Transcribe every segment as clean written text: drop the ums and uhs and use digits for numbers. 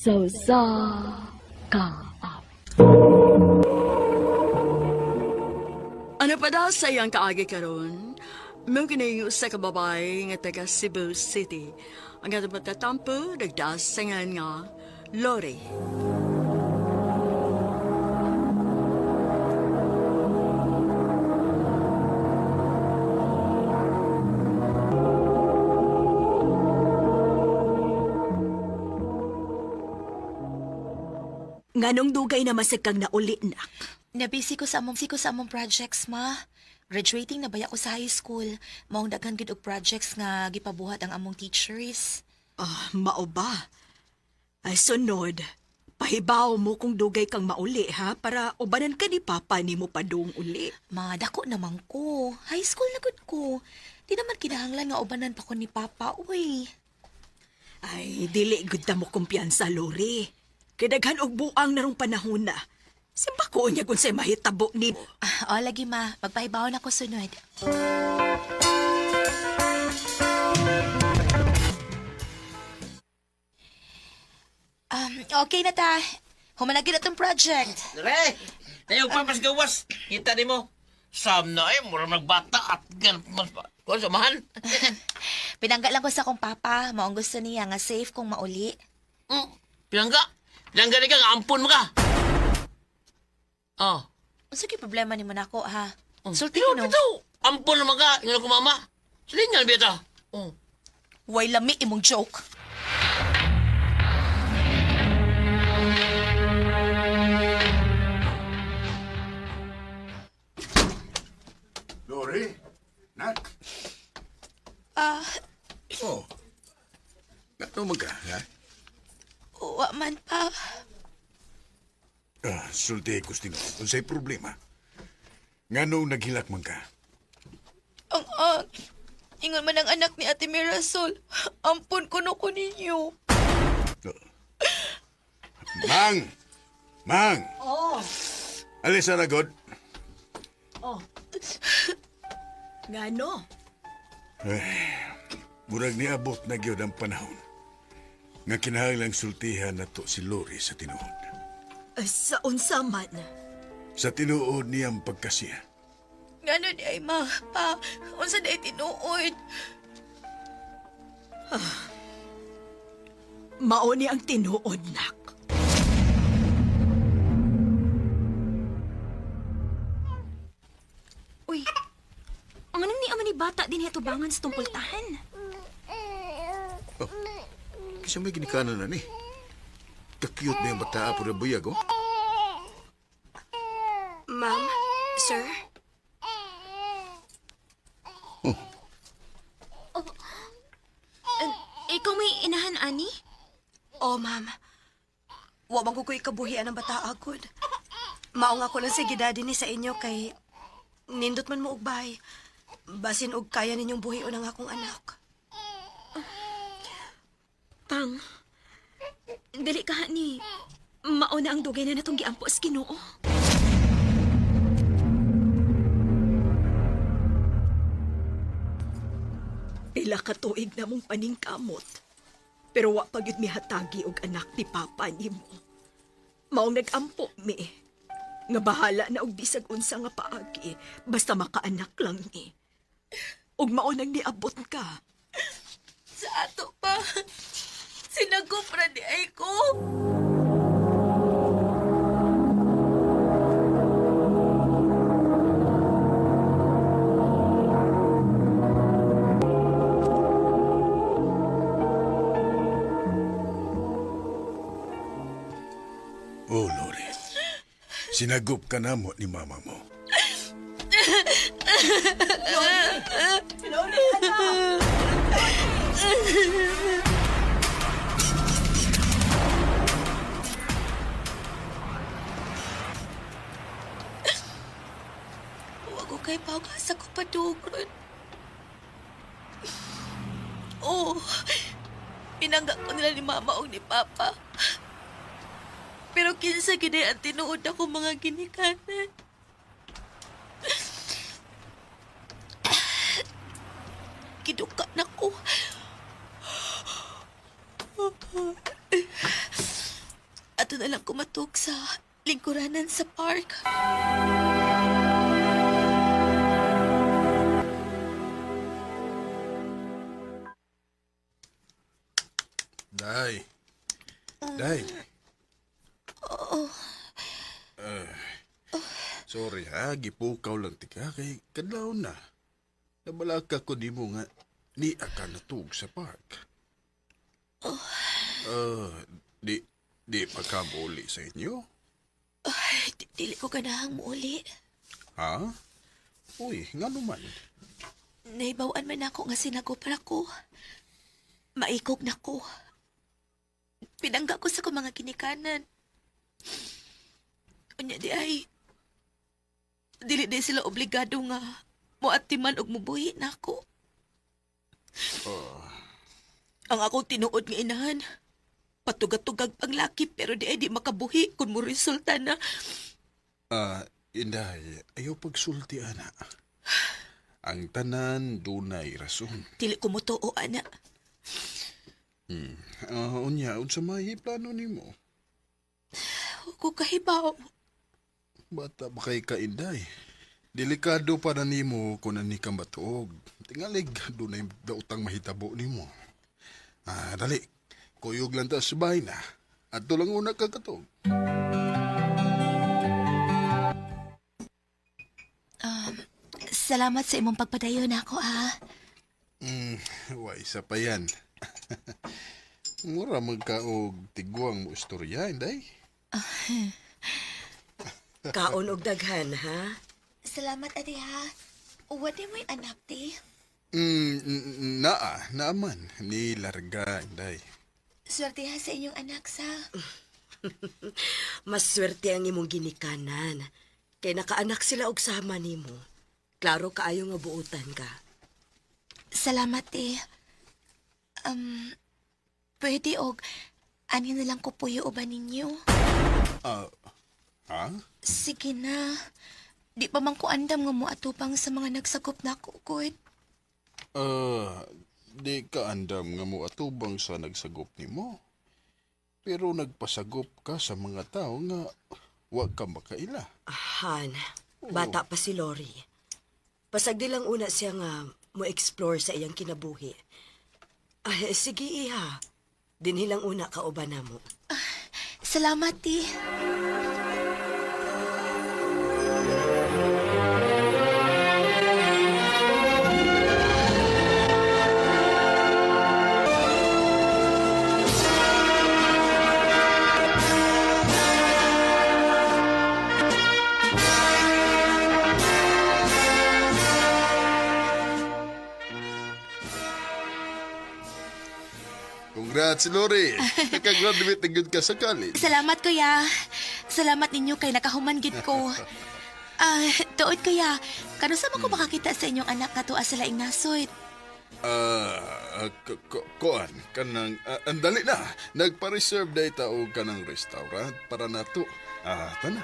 sa kaap. Ano pa daw sa iyang kaagi karon? May kinayo sa kababay nga taga Cebu City. Ang atong pagtatampo, nagdasangan nga, Lori. Nganong dugay na masag kang nauli, nak? Nabisi ko sa among projects, ma. Graduating na baya ko sa high school. Maong daghan gid og projects nga gipabuhat ang among teachers. Mao ba? Ay, sunod. Pahibaw mo kung dugay kang mauli, ha? Para ubanan ka ni Papa ni mo padung uli. Ma, dako naman ko. High school na gud ko. Di naman kinahanglan nga ubanan pa ko ni Papa, uy. Ay, dili gud ta mo kumpiyansa, Lori. Kidaghan og buang narong panahon na. Simba ko niya kung sa'y mahitabo ni mo. O, lagi ma. Magpahibaw na ko sunod. Okay na ta. Humanagin na tong project. Re! Ayaw pa mas gawas. Kita ni mo. Sam na mura magbata at gan mas kuan samahan. Pinangga lang ko sa akong papa. Maong gusto niya nga safe kung mauli. Pilangga. Pilangga ni ka, ampun mo ka. Oh. Sige problema ni mo nako ha. Sulti Pero no. bitaw, ampun naman ka. Yung ko mama. Silingan bita. Way lami imong joke. Lori? Nak? Oh. Ano man ka, ha? Wa man pa. Sulti ko sting. Unsay problema? Ngano naghilak man ka? Ingon man ang anak ni Ate Mirasol. Ampun ko no ko ninyo. Mang! Mang! Oh, Alisa na, God. ngano? Murag niabot na gyud ang panahon nga kinahanglang sultihan na to si Lori sa tinuod. Sa unsa man? Sa tinuod niyang pagkasiya. Ngano di ay ma, pa, unsa day tinuod? Mao ni ang tinuod, nak. Uy, ang anong ni ama ni bata din hatubangan sa tumpultahan. Kasi may ginikanan na ni. Kakiyot na yung bata po na buyag, oh. Ma'am, sir? Ikaw may inahan, Ani? Oh, ma'am. Wa man ko ikabuhian ang bata agod. Mao nga ko lang sige daddy ni sa inyo kay nindot man mo og bahay. Basin og kaya ninyong buhion ang akong anak. Pang, dali ka ni. Mauna ang dugay na natong giampo sa Ginoo. Pila ka tuig na mong paningkamot. Pero wa pagyud mi hatagi og anak ni Papa nimo. Maong nag-ampo mi. Nga bahala na og bisag unsa nga paagi basta makaanak lang ni. Ug mao nang niabot ka. Sa ato pa. Sinagupra di ay ko. Oh, Lori. Sinagup ka na mo ni mama mo. Huwag ko kay pagasa ko padugon. Oh, pinangga ko nila ni Mama o ni Papa. Pero kinsa gid ang tinuod ako mga ginikanan. Kiduka na ko. matug sa lingkuranan sa park. Day. Day. Sorry ha, gipukaw lang tika kay kadlaw na. Nabalaka ko di mo nga ni ka natug sa park. Di pa ka muli sa inyo? Ay, dili ko ganahang muuli. Ha? Uy, nga naman. Naibawaan man ako nga sinagupra ko. Maikog na ko. Pinangga ko sa ko mga ginikanan. Unya di ay, dili din sila obligado nga muatiman og mubuhi na ako. Ang akong tinuod nga inahan, patugag-tugag pang laki pero di ay di makabuhi kung mo resulta na. Inday, ayaw pagsulti, ana. Ang tanan, dunay rason. Dili ko mutuo, ana. Unya, unsa may plano nimo? Huwag ko kahibaw. Bata ba kay ka, Inday? Delikado para nimo kung ani ka matuog. Tingalig, dunay dautang mahitabo nimo. Dali. Kuyog lang ta sa bahay na. At lang una kagatog. Salamat sa imong pagpadayon ako, ha? Way, isa pa yan. Mura magkaog tigwang mo istorya, Inday. Kaon og daghan, ha? Salamat, ate, ha? Uwan mo'y anak, ti. Naaman. Ni larga, Inday. Swerte ha sa inyong anak, sa. Mas swerte ang imong ginikanan. Kay nakaanak sila og sama nimo. Klaro kaayo nga buutan ka. Salamat, ti. Pwede og, ani na lang ko puyo uban ninyo. Ha? Sige na. Di pa man ko andam nga muatupang sa mga nagsakop na ko, Kuy. Di ka andam nga mo atubang sa nagsagop nimo. Pero nagpasagop ka sa mga tao nga wag ka makaila. Han, bata pa si Lori. Pasagdi lang una siya nga mo-explore sa iyang kinabuhi. Sige, iha. Dinhilang una kauban na mo. Salamat, ti. Congrats, Lori. Nakagraduate na good ka sa college. Salamat, kuya. Salamat ninyo kay nakahumanggit ko. Tuod, kuya. Kano sa ko makakita sa inyong anak na tuwa sila ingnasoy? Koan, kanang, andali na. Nagpa-reserve day tao kanang restaurant para nato. Tana.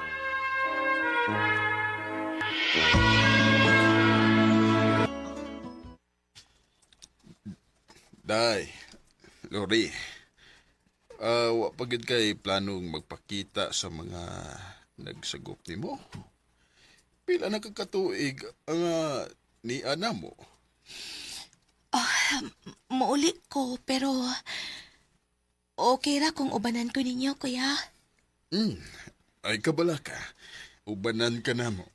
Day, Lori, wa pagid kay planong magpakita sa mga nagsagop nimo. Pila na kakatuig ang ni ana mo. Mauli ko, pero okay ra kung ubanan ko ninyo, kuya. Ay kabala ka. Ubanan ka na mo.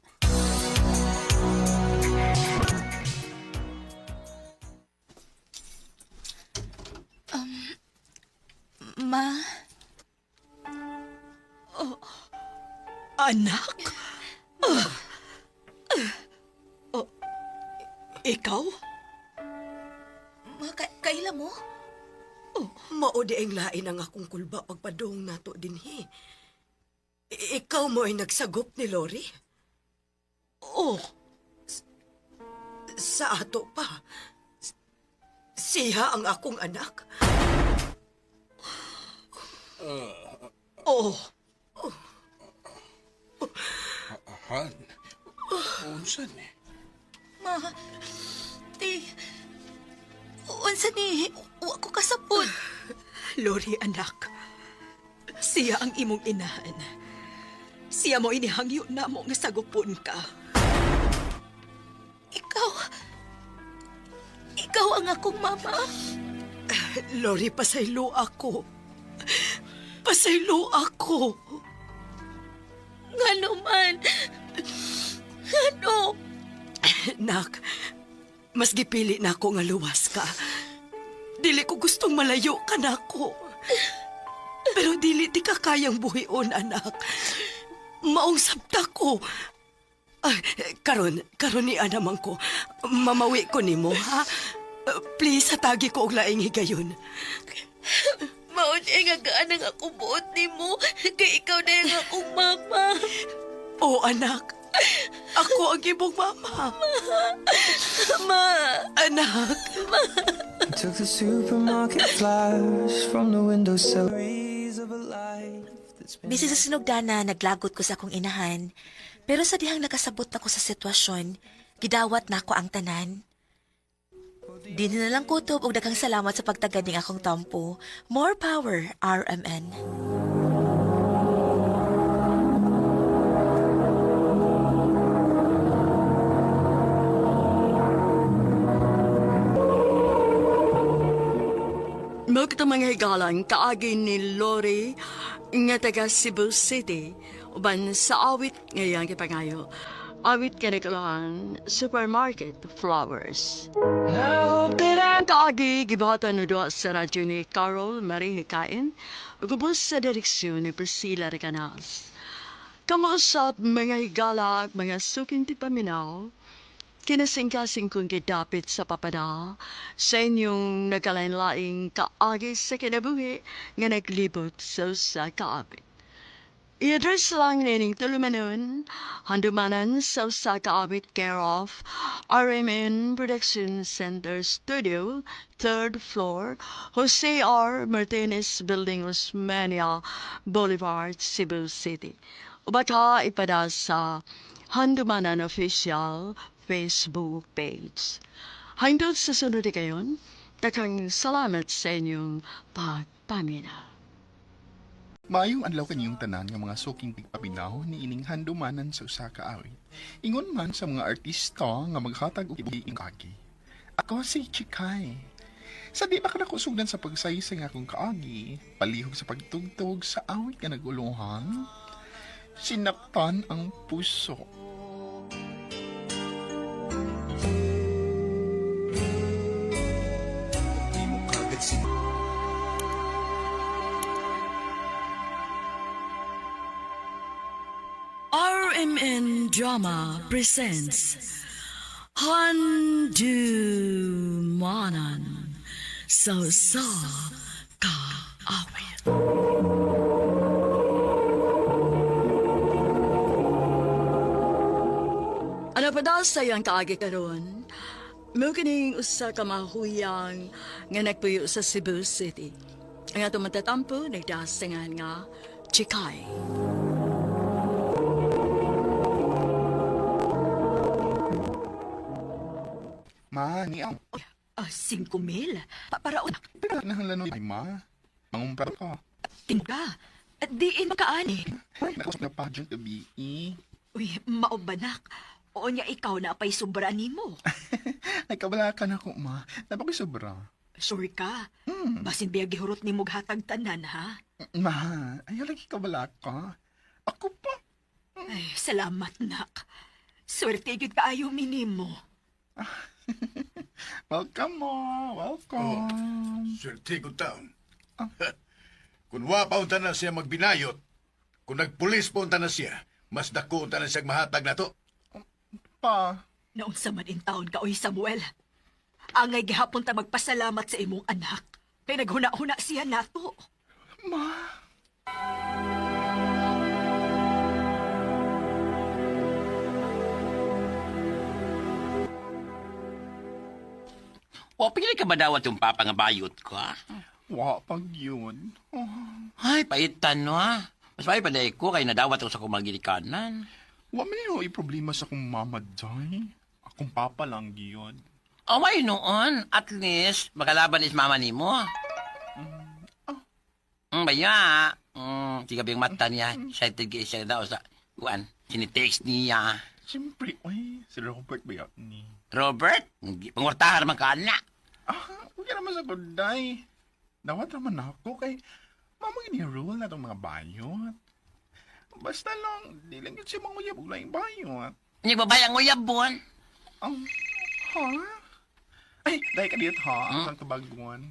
Ma, Anak? Ikaw? ma kaila mo? Maudi ang lain ang akong kulba pagpadong nato dinhi. Ikaw mo ay nagsagop ni Lori? Sa ato pa. Siya ang akong anak. Han, unsan ni? Ma, ti, unsa ni, wa ko kasapod. Lori, anak. Siya ang imong inahan. Siya mo inihangyo na mo nga sagupon ka. Ikaw ang akong mama. Lori, pasaylo ako. Pasaylo ako. Ngano man. Ngano? Nak, mas gipili na ako nga luwas ka. Dili ko gustong malayo ka na ako. Pero dili di ka kayang buhion, anak. Maong sabta ko. Ay, karon ni anamang ko. Mamawi ko nimo, ha? Please, hatagi ko og laing higayon. Maon nga gaan ang akong buot ni mo. Kay ikaw na yung akong mama. Oo, anak. Ako ang imong mama. Ma. Anak. Took the supermarket flash from the windowsill. Rays of a light that's been Bisi sa sinugdana, naglagot ko sa akong inahan. Pero sa dihang nakasabot ako sa sitwasyon, gidawat na ako ang tanan. Di na lang kutob og daghang salamat sa pagtagad ning akong tampo. More power, RMN. Magta mga higalan kaagi ni Lori nga taga Cebu City uban sa awit ngayon kipangayo. Awit kanikalaan supermarket flowers. Ang kaagi gibatan no doa sa radyo ni Carol Marie Hikain ugubos sa direksyon ni Priscilla Recanas. Kamusap mga higala mga suking tipaminaw kinasingkasing kong gidapit sa papada sa inyong nagkalain-laing kaagi sa kinabuhi nga naglibot sa kaabit. I-address lang nining tulumanon, handumanan sa kaabit care of RMN Production Center Studio, 3rd floor, Jose R. Martinez Building, Osmania Boulevard, Cebu City. Ubaka ipada sa Handumanan Official Facebook page. Hangtod sa sunod kayon, takang salamat sa inyong pagpamina. Maayong adlaw kanyong tanan nga mga suking tigpabinaw ni ining handumanan sa usa ka awit. Ingon man sa mga artista nga maghatag og ibuing kaagi. Ako si Chikay. Sa di ba ka nakusugdan sa pagsaysa nga akong kaagi, palihog sa pagtugtog sa awit nga naguluhan, sinaktan ang puso. RMN Drama presents Handumanan sa kaawit. Ano pa daw sa iyang kaagi karon? Mo kining usa ka mahuyang nga nagpuyo sa Cebu City. Ang atong matatampo nagdasangan nga Chikay. Ma, ni ang 5,000. Para pinahanlan ay ma. Mangumpra ka. tinga. Diin makaani. Nakusap na pa dyan gabi eh. Uy, maobanak. O niya ikaw na pa'y sobra mo. Ay kabala ka na ko ma. Napakisobra. Sure ka. Basin biya gihurot ni mong hatag tanan, ha? Ma, ayaw lagi kabala ka. Ako pa. Ay, salamat, nak. Swerte yun kaayo minimo. Welcome mo. Welcome. Swerte ko taon. Kung wa pa unta na siya magbinayot, kung nagpulis pa unta na siya, mas dako unta na siyang mahatag na to. Pa. Naunsa man in taon ka, oy Samuel. Angay gihapon ta magpasalamat sa imong anak. Kay naghuna-huna siya nato. Ma. O, pili ka ba dawat yung papa nga bayot ko, ha? Wa pag yun. Oh. Ay, paitan, no, ha? Mas may paday ko kay nadawat ako sa kumagilikanan. Wa man yung problema sa akong mama, day. Akong papa lang yun. O, may noon. At least, makalaban is mama ni mo. Baya, Tiga biyang mata niya. Excited kayo siya daw sa, kuan, sinitext niya. Siyempre, uy, si Robert ba yan ni? Robert, pangwartahan naman ka na. Huwag ka naman sa kuday. Dawat naman ako kay mamang ini-rule na itong mga bayot. Basta lang, di lang yun siya manguyab og laing bayot. Hindi babayang nguyab, buwan. Ha? Ay, dahil ka dito ha, ang kabaguan.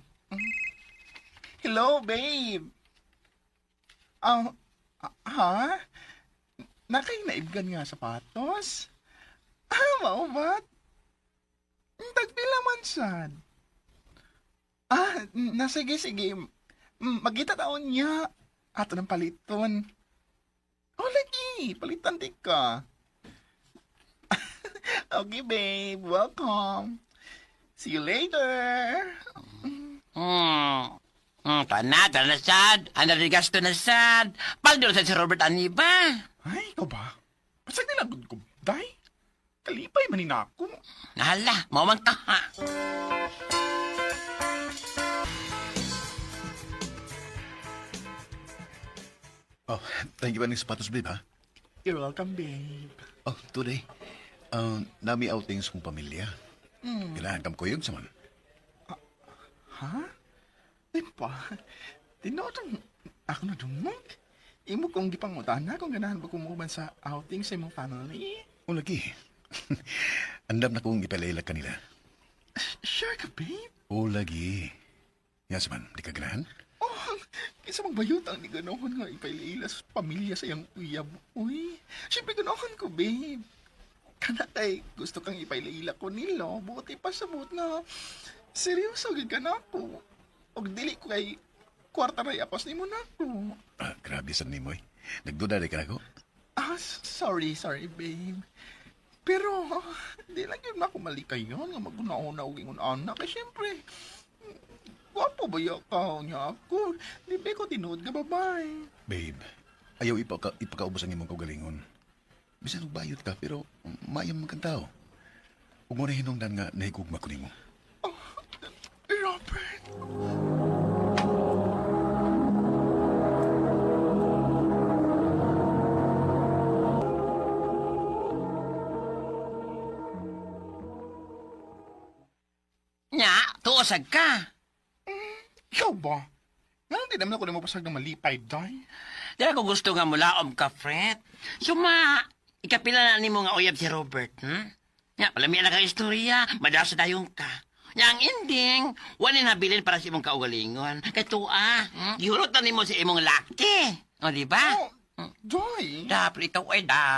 Hello, babe. Ha? Nakay naibgan nga sapatos? Mao ba't? Tagpila man sad. Sige. Magkita taon niya. Ato ng paliton. Lagi. Palitan di ka. Okay, babe. Welcome. See you later. Tana sad. Ano rin gasto na sad. Pagdalo sa si Robert Aniba. Ay, ikaw ba? Pasag nilagod ko, day? Kalipay manin ako. Nahala, mawang ka ha. Thank you pa ng sapatos, babe, ha? You're welcome, babe. Today, nami outings kong pamilya. Kailangan kam kuyog sa man. Ha? Di pa. Tinotong ako na dumog. Imo kong gipangutan na kung ganahan ba kumuban sa outing sa imong family. Lagi. Andam na kong ipalayla kanila. Sure ka, babe? Lagi. Yes, man. Di ka ganahan? Kaysa magbayot ang ni ganohon nga ipailaila sa pamilya sa iyang uyab. Uy, siyempre ganohon ko, babe. Kana kay gusto kang ipailaila ko nilo. Buti pa sa buot nga. Seryoso, gid ka na ako. Og dili ko kay kwarta na yapos ni mo na ako. Grabe sa nimoy. Nagduda di ka ako? Sorry, babe. Pero, di lang yun ako malikayon nga maguna-una og ingon anak. Kaya siyempre, wapo ba ka niya ako? Di ba ko tinuod ka, babae? Babe, ayaw ipakaubos ang imong kaugalingon. Bisan og bayot ka, pero mayam man kang tao. Huwag mo na hinungdan nga nahigugma ko nimo. Robert! Nya, tuosag ka. Ikaw ba? Nga di naman ako na mapasag ng malipay, day. Dala ko gusto nga mulaom ka, Fred. Suma, ikapila na ni mo nga uyab si Robert, Nya, palamian na ka istorya, madasa dayong ka. Nya, ang ending, wala nabilin para sa imong kaugalingon. Katua, gihulot na ni mo sa imong laki. O, di ba? Day! Dapat ikaw,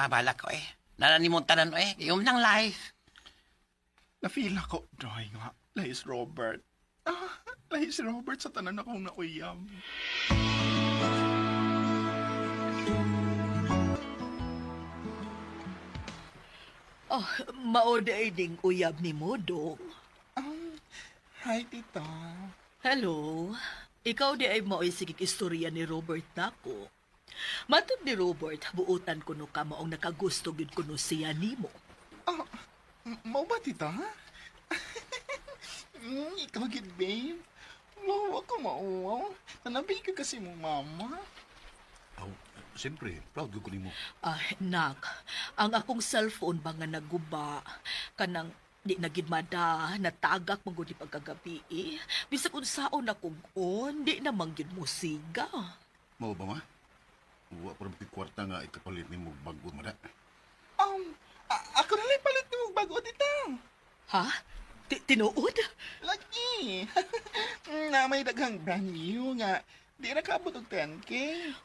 bala ko, Nala ni mong tanan, iyong ng life. Na-feel ako, day nga. Lahis Robert. Lahis Robert sa tanan akong nauyam. Mauday ding uyab ni mo, Dong. Hi, tita. Hello. Ikaw di ay mao'y sigig istorya ni Robert nako. Matod ni Robert, buutan ko no ka maong nakagusto gid kuno siya nimo. Mau ba, tita? Ikaw gid, babe. Wow, ako mauwaw. Nanabay ka kasi mong mama. Siyempre, proud ko nimo. Nak, ang akong cellphone ba nga naguba, kanang di nagidmada, natagak magod di pagkagabi Bisag unsaon akong di namang yun musiga. Mao ba, ma? Uwa pa rin kwarta nga ikapalit nimo bago, mada. Ako na lang palit ni mong bago, tita. Ha? Tinuod? Lagi. Na may daghang brand new nga. Di na kaabot og 10K.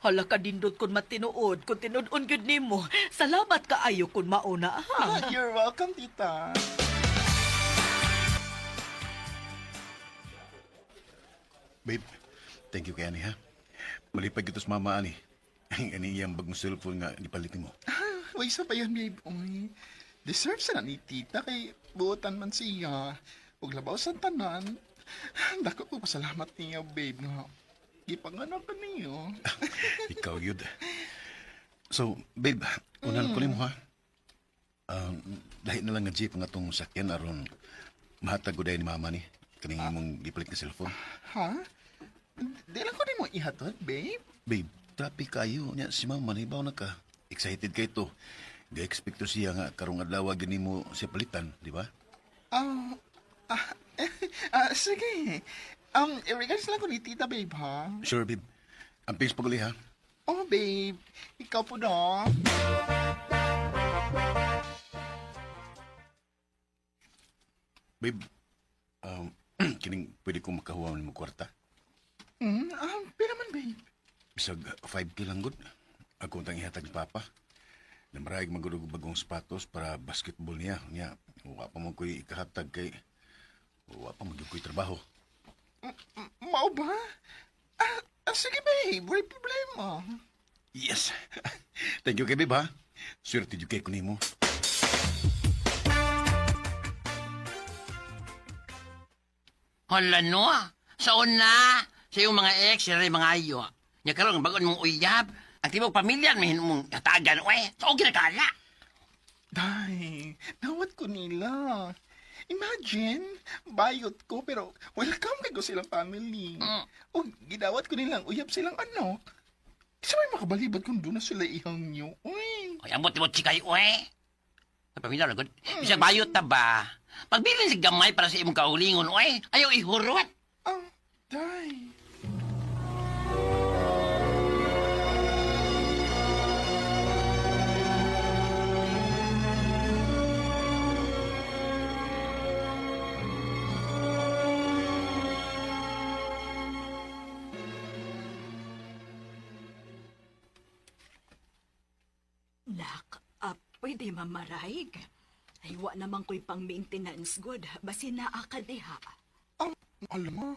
Hala ka dindot kun matinuod, kun tinuod gyud nimo. Salamat kaayo kun mauna ha. You're welcome, tita. Babe, thank you kay ani, ha? Malipag ito sa mama, ani. Ang iyang bagong cellphone nga ipalitin mo. Way sa pa yan, babe. Uy, deserve sa na ni tita kay buotan man siya. Huwag labaw sa tanan. Dako ko pasalamat niya, babe, nga. Gipanganak ka niyo. Ikaw, yun. So, babe, unan ko nimo, ha? Dahil na lang nga jeep nga itong sakyan aron mahatag ko dahil ni mama ni. Kaning mong gipalit na cellphone. Ha? Di lang ko ni mo ihatod, babe. Babe, traffic kayo. Nya si mama naibaw na ka. Excited kay to. Ga-expect to siya nga karong adlaw gini mo siya palitan, di ba? Sige. I-regards lang ko ni Tita, babe, ha? Sure, babe. Ang pings paguli, ha? Oh, babe. Ikaw po na. Babe, kining pwede kong makahuwa mo kwarta. Pero man, babe. Bisag 5K lang good. Ako tang ihatag ni Papa. Namarayag magulog bagong sapatos para basketball niya. Nya, wa pa mo ko'y ikahatag kay... Wa pa mo ko'y trabaho. Mao ba? Sige, babe. Wala problema. Yes! Thank you kay babe, ha? Swerte yung kay ko nimo. Hala no, sa una, sa iyong mga ex, sila rin mga ayo. Nya karon bagon mong uyab, ang tibok pamilya, may mong katagan, we. So, ginakala. Day, nawat ko nila. Imagine, bayot ko pero welcome kay ko silang family. O gidawat ko nilang uyab silang anak. Isa may makabalibad kung doon na sila ihang nyo. Uy. Ay, amot-imot si kayo, we. Sa pamilya, lagod. Bisag bayot ta ba? Pagbilin si gamay para sa imong kaulingon, we. Ayaw ihurot. Day. Nak, pwede mamaraig. Ay, wa naman ko'y pang-maintenance good. Basi naa ka diha. Alam mo,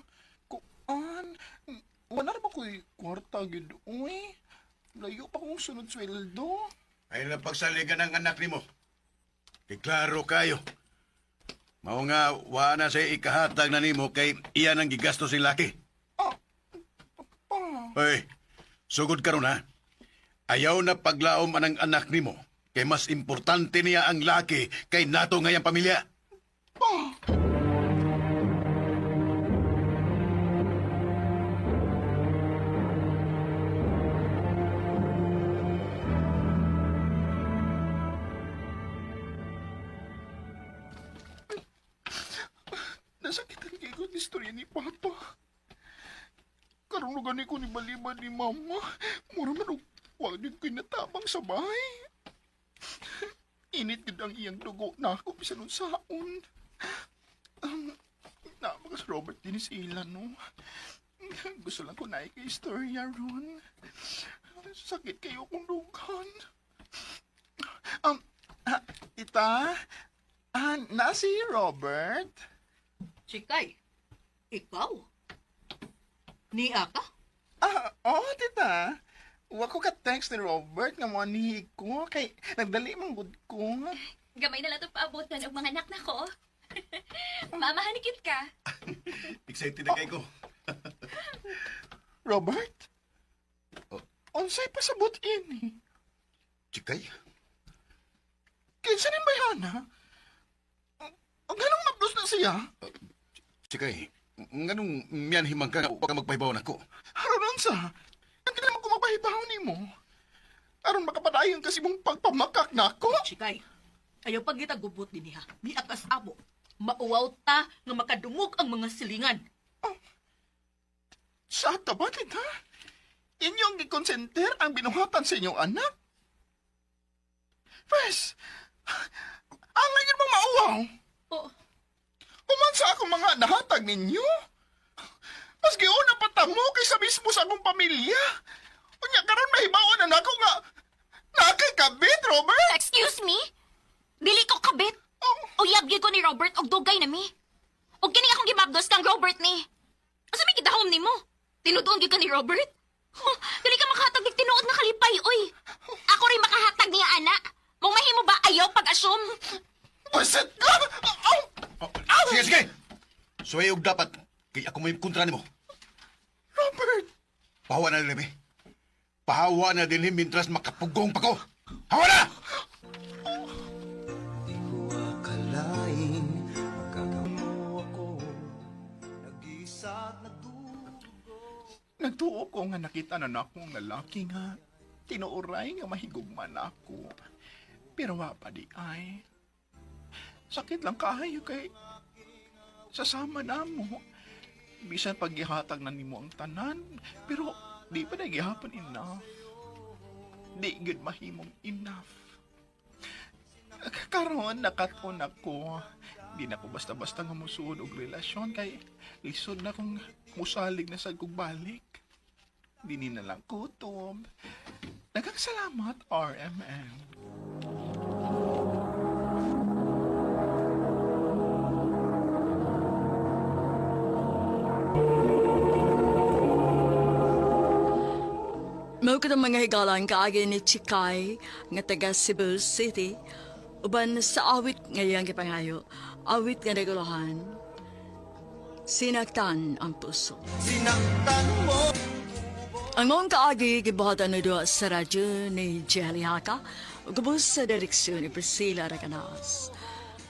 kuan, wala naman ko'y kwarta gid. Uy, layo pa kong sunod sweldo. Ay napagsaligan ng anak nimo. Kay klaro kayo. Mao nga, wa na siya ikahatag na nimo kay iyan ang gigasto si laki. Hoy, sugod karon ha. Ayaw na paglaom anang anak nimo. Kay mas importante niya ang laki kay nato ngayang pamilya. Nasakitan kayo ko istorya ni Papa. Karong gani ko ni baliban ni Mama. Mura man og wag din ko'y natabang sa bahay. Init gid ang iyang dugo na ako bisan unsaon. Mga si Robert din sila, no? Gusto lang ko na kay istorya ron. Sakit kayo kong dugan. Tita, na si Robert? Chikay, ikaw? Niya ka? Oo, tita. Wa ko ka-text ni Robert nga mo anihi ko. Kay nagdali man gud ko. Gamay na lang ito paabotan og mga anak na ko. Mamahanikit ka. Excited na kayo ko. Robert? Unsay pasabot ini? Chikay? Kinsa nin bayana? Ang ganong mablos na siya? Chikay, nganong miyan himang ka nga ka magpahibaw na ko? Haron sa? Hindi naman ko mapahibaw ni mo. Aron makapadayon kasi mong pagpamakak na ako. Chikay, ayaw pag gitagubot din niya. Di akas amo. Mauwaw ta nga makadungog ang mga silingan. Sa tabatit ha? Inyong gikonsenter ang binuhatan sa inyong anak? Pres, ang ngayon mong mauwaw? Oh, Kumansa akong mga nahatag ninyo? Mas giuna pa tamo kaysa mismo sa akong pamilya. Unya karon mahibawan na nako nga nakay kabit, Robert. Excuse me? Dili ko kabit. Uyab gyud ko ni Robert og dugay na mi. Og kini akong gimabdos kang Robert ni. Asa may kitahom nimo? Tinuod gyud ka ni Robert? Oh, dili ka makahatag og tinuod nga kalipay, oy. Ako rin makahatag niya ana. Mong mahimo ba ayaw pag-assume? Pasit ka! Sige, sige! So ayog dapat, kaya ako may kontra nimo. Robert! Pahawa na din, pahawa na din mintras makapugong pa ko. Hawa na! Di ko akalain magkakaroon mo ako. Nag-isa at nagdudugo. Nagtuo ko nga nakita na akong lalaki nga tinuuray nga mahigugman ako. Pero wa pa di ay. Sakit lang kayo kay sasama na mo. Bisan paggihatag na nimo ang tanan, pero di pa na gihapon enough. Di gud mahimong enough. Karon nakaton ako. Di na ko basta-basta nga musuod og relasyon kay lisod na kong musalig na sa balik. Dini na lang kutob. Daghang salamat, RMN. Mao ka mga higalang kaagi ni Chikay nga taga Cebu City uban sa awit ngayang gipangayo, awit nga naguluhan. Sinaktan ang puso. Ang mong kaagi gibuhatan na doon sa radyo ni Jelly Haka ug gubos sa direksyon ni Priscilla Raganas.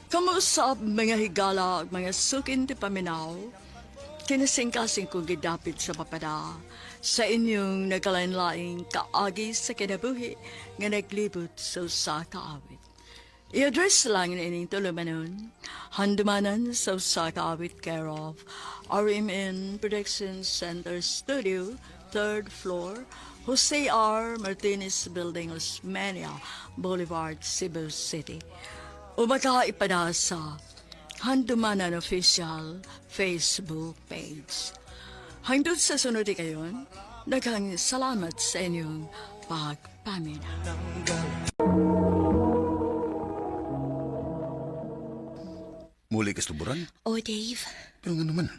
Kamuusap mga higala ug mga sukin ti paminaw, kinasingkasing kong gidapit sa papada sa inyong nagkalain-laing kaagi sa kinabuhi nga naglibot sa usa ka awit. I-address lang na ining tulumanon, handumanan sa usa ka awit care of RMN Production Center Studio, 3rd floor, Jose R. Martinez Building, Osmeña Boulevard, Cebu City. O makaipada sa Handumanan Official Facebook page. Hangtod sa sunod kayon, daghang salamat sa inyong pagpamina. Muli ka stuburan? Oh, Dave. Pero nga naman,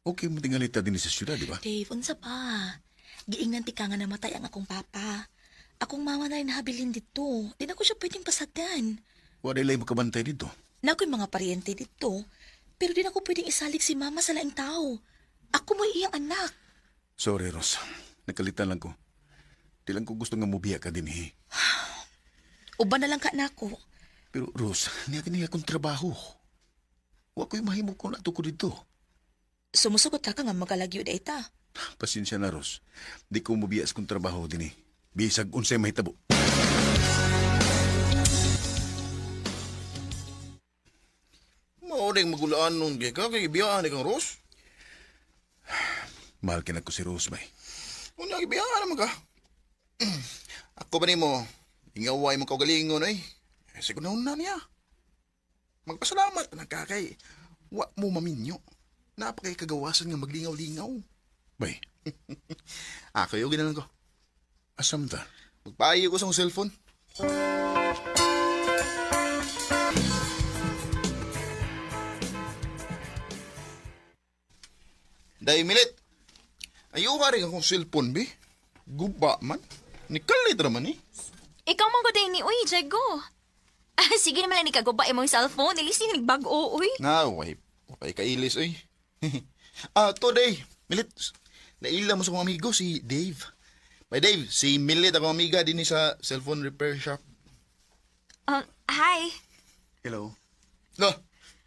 okay mo tingalita din sa syudad, di ba? Dave, unsa pa? Giingnan ti ka nga namatay ang akong papa. Akong mama na rin nahabilin dito. Di na ko siya pwedeng pasagdan. Wala ilay makabantay dito. Nako'y mga paryente dito. Pero di na ko pwedeng isalig si mama sa laing tao. Ako mo iyang anak. Sorry, Ros. Nakalitan lang ko. Di lang ko gusto nga mubiya ka din eh. Uban na lang ka na ako. Pero Ros, niya kiniya akong trabaho. Wa ko'y mahimo ko na ko dito. Sumusugot ka nga magalagyo da ita. Pasensya na, Ros. Di ko mubiya sa kong trabaho din eh. Bisag unsay mahitabo. Mauding magulaan nun ka kay ibiyaan kang Ros. Mahal ka na ko si Ros, bay. Unya ibiyaan naman ka. Ako ba nimo? Ingaway mo kaugalingon ay. Siguro na niya. Magpasalamat na ka kay wa mo maminyo. Napakay kagawasan nga maglingaw-lingaw. Bay, Ako yung ginalan ko. asam ta? Magpaayo ko sa akong cellphone. Dahil milit. Ayaw ka rin akong cellphone, be. Guba man. Nikalit naman eh. Ikaw man ko din ni Uy, Jago. Sige naman na ni kaguba imong cellphone. Ilis ni nagbago, uy. Wapay kailis, oy. Today, Milit, naila mo sa kong amigo, si Dave. By Dave, si Milit akong amiga din sa cellphone repair shop. Hi. Hello? No,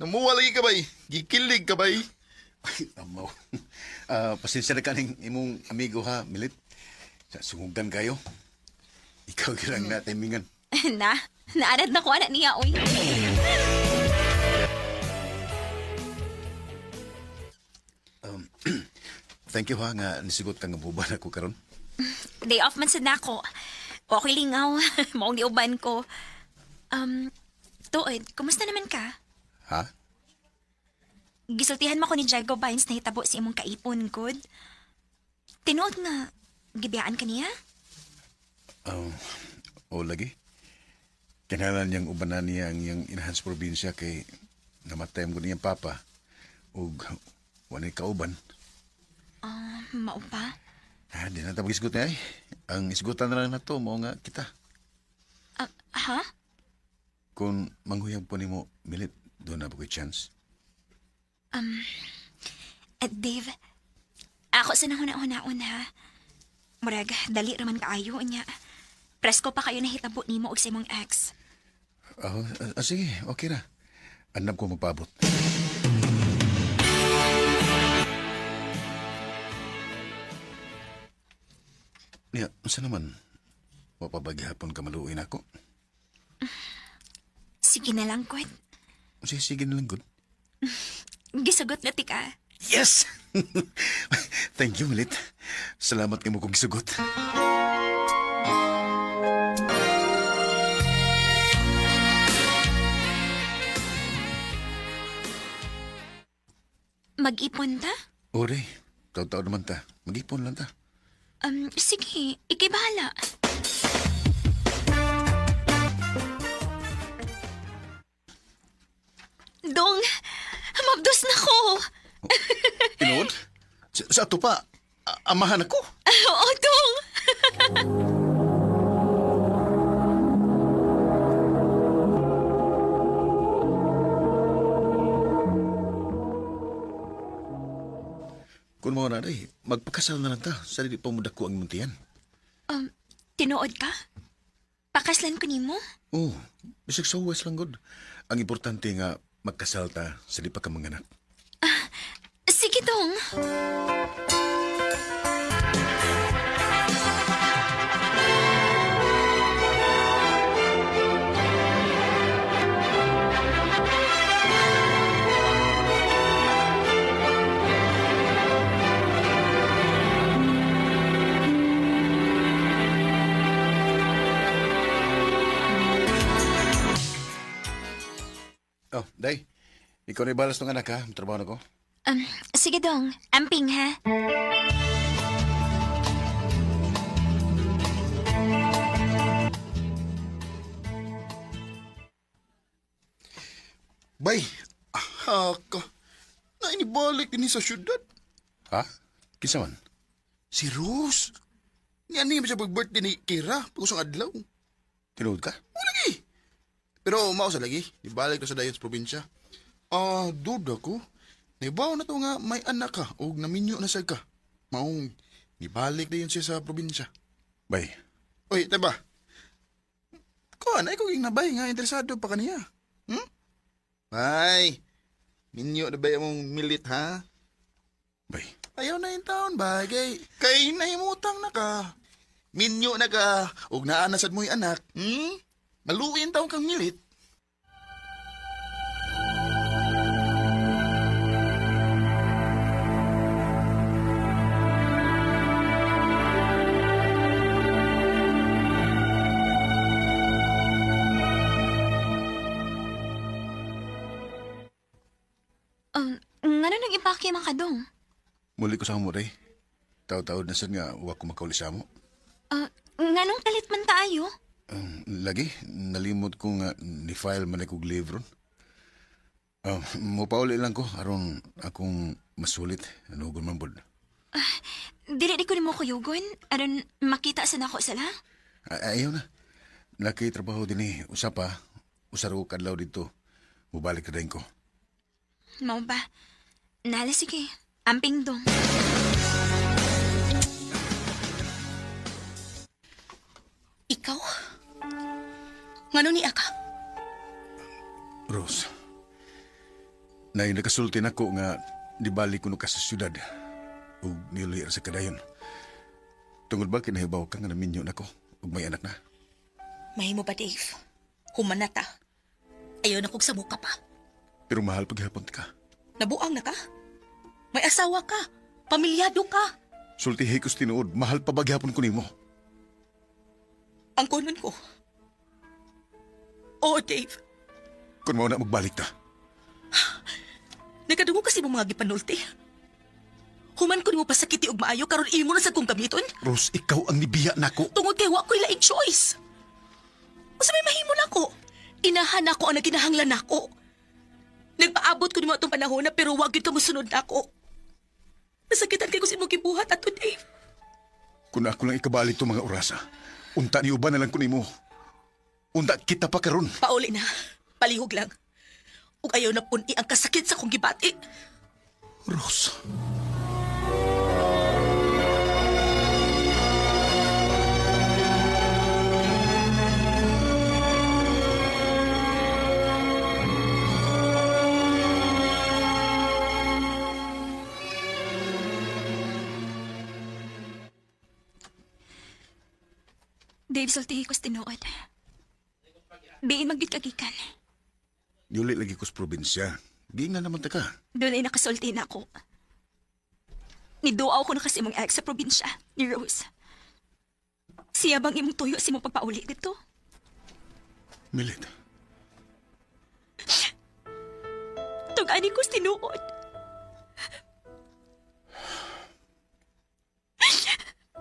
namuha lagi ka bay. Gikilig ka bay. Ay, amaw. Pasensya na ka ng imong amigo ha, Milit. Sungugan kayo. Ikaw girang na timingan. Naanad na ko anak niya, uy. Thank you ha, nga nisigot ka nga buban ako karon. Day off man sa nako. Okay lingaw. Maong niuban ko. Tuod, kumusta naman ka? Ha? Gisultihan mo ko ni Jago Vines na hitabo si imong kaipon, good? Tinuod nga, gibiyaan ka niya? O lagi. Kinahalan niyang ubanan niya ang iyang inahans probinsya kay namatay mo niyang papa. O wanay kauban. Maupa? Di na tapos isgot niya eh. Ang isgutan na lang na to, mo nga kita. Ha? Kung manghuyang po ni mo, Milit, doon na po ko'y chance. Dave, ako sa nahuna-hunaon ha. Murag, dali raman kaayo niya. Presko pa kayo nahitabo ni mo og sa imong ex. Sige, okay na. Anap ko magpabot. Niya, saan naman? Wapabaghapon ka maluin ako. Sige na lang, Kwet. Sige na lang, good. Gisagot na ti ka. Yes! Thank you, Milit. Salamat kayo mo kong gisugot. Mag-ipon ta? Ore, taon-taon naman ta. Mag-ipon lang ta. Sige. Ikay bahala. Dong, mabdos na ko. Inood? Sa ato pa, amahan ako. Oo, Dong. Kung mo na rin, magpakasal na lang ta. Sa di pa mo dako ang muntiyan. Tinuod ka? Pakaslan ko nimo? Oo, bisag sa uwas lang, good. Ang importante nga, magkasal ta sa di pa ka manganak. Sige, Dong. Oh, Day. Ikaw na ibalas ng anak, ha? Trabaho na ko. Sige, Dong. Amping, ha? Bay, ka. Na inibalik din sa syudad. Ha? Kisa man? Si Rose. Nga niya siya pag-birthday ni Kira. Pag-usang adlaw. Tinuod ka? O lagi. Pero mao sa lagi. Ibalik na sa dayon sa probinsya. Duda ko. Naibaw na to nga may anak ka o naminyo na siya ka. Maong nibalik na yun siya sa probinsya. Bay, Oy, taba. Kuan, ay kung nabay nga interesado pa kaniya. Bay, minyo na ba yung milit ha? bay. Ayaw na yung taon ba? Kay nahimutang na ka. Minyo na ka. Ug naanasad mo yung anak. Maluin taon kang milit. Ngano nag-impake man ka, Dong? Muli ko sa mo, Day. Taw-taod na sad nga, huwag ko makauli sa mo. Nganong kalit man taayo? Lagi, nalimot ko nga ni-file man akong live ron. Mupauli lang ko, aron akong masulit. Anugon man bod. Dili di ko ni mo kuyugon. Aron makita sa nako sila. Ayaw na. Nakitrabaho din eh. Usapa, usaro kadlaw dito. Mubalik na rin ko. Mao ba? Nala, sige. Amping, Dong. Ikaw? Ngano ni Aka? Rose, nakasulti na ko nga nibalik ko no ka sa syudad. Ug nilir sa kadayon. Tungod ba kinahibaw ka nga naminyo na ko ug may anak na? Mahimo ba, Dave? Humanata. Ayaw na kong sa muka pa. Pero mahal paghapon ka. Nabuang na ka? May asawa ka. Pamilyado ka. Sultihay ko's tinuod, mahal pa bagyapon ko nimo. Ang kunon ko. Oo, Dave. Kung mo na magbalik ta. Nagkadungo kasi mo mga gipanulti. Human ko ni mo pasakiti og maayo karon imo na sa kong gamiton. Rose, ikaw ang nibiya nako. Tungod kay wa ko'y laing choice. Usa may mahimo nako. Inahan ako ang naginahanglan nako. Nagpaabot ko ni mo atong panahon na pero wag gyud ka mosunod nako. Nasakitan kay ko sa imong gibuhat ato, Dave. Kung ako lang ikabalik to mga orasa, unta ni uban na lang ko nimo. Unta kita pa karon. Pauli na. Palihog lang. Ug ayaw na pun ang kasakit sa kong gibati. Rose. Dave, sultihi ko tinuod. Biin magbit kagikan. Yuli lagi ko sa probinsya. Di nga naman ta ka. Doon ay nakasulti na ako. Niduaw ko na kasi mong ex sa probinsya, ni Rose. Siya bang imong tuyo si mo pagpauli dito? Milit. Tugani ko tinuod.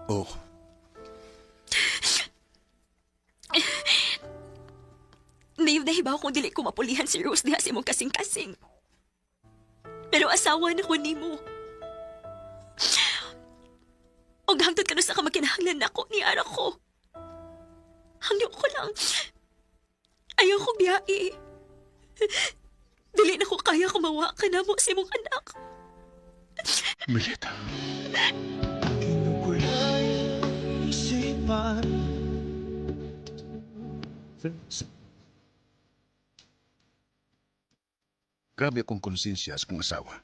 Oh, Dave, nahibaw kung dili ko mapulihan si Rose diha si mong kasing-kasing. Pero asawa na ko nimo. O hangtod ka na sa kamakinahanglan nako ni ara ko. Hangyo ko lang. Ayaw ko biyahe. Dili na ko kaya kumawa ka na mo si mong anak. Milit. Grabe akong konsensya sa kong asawa.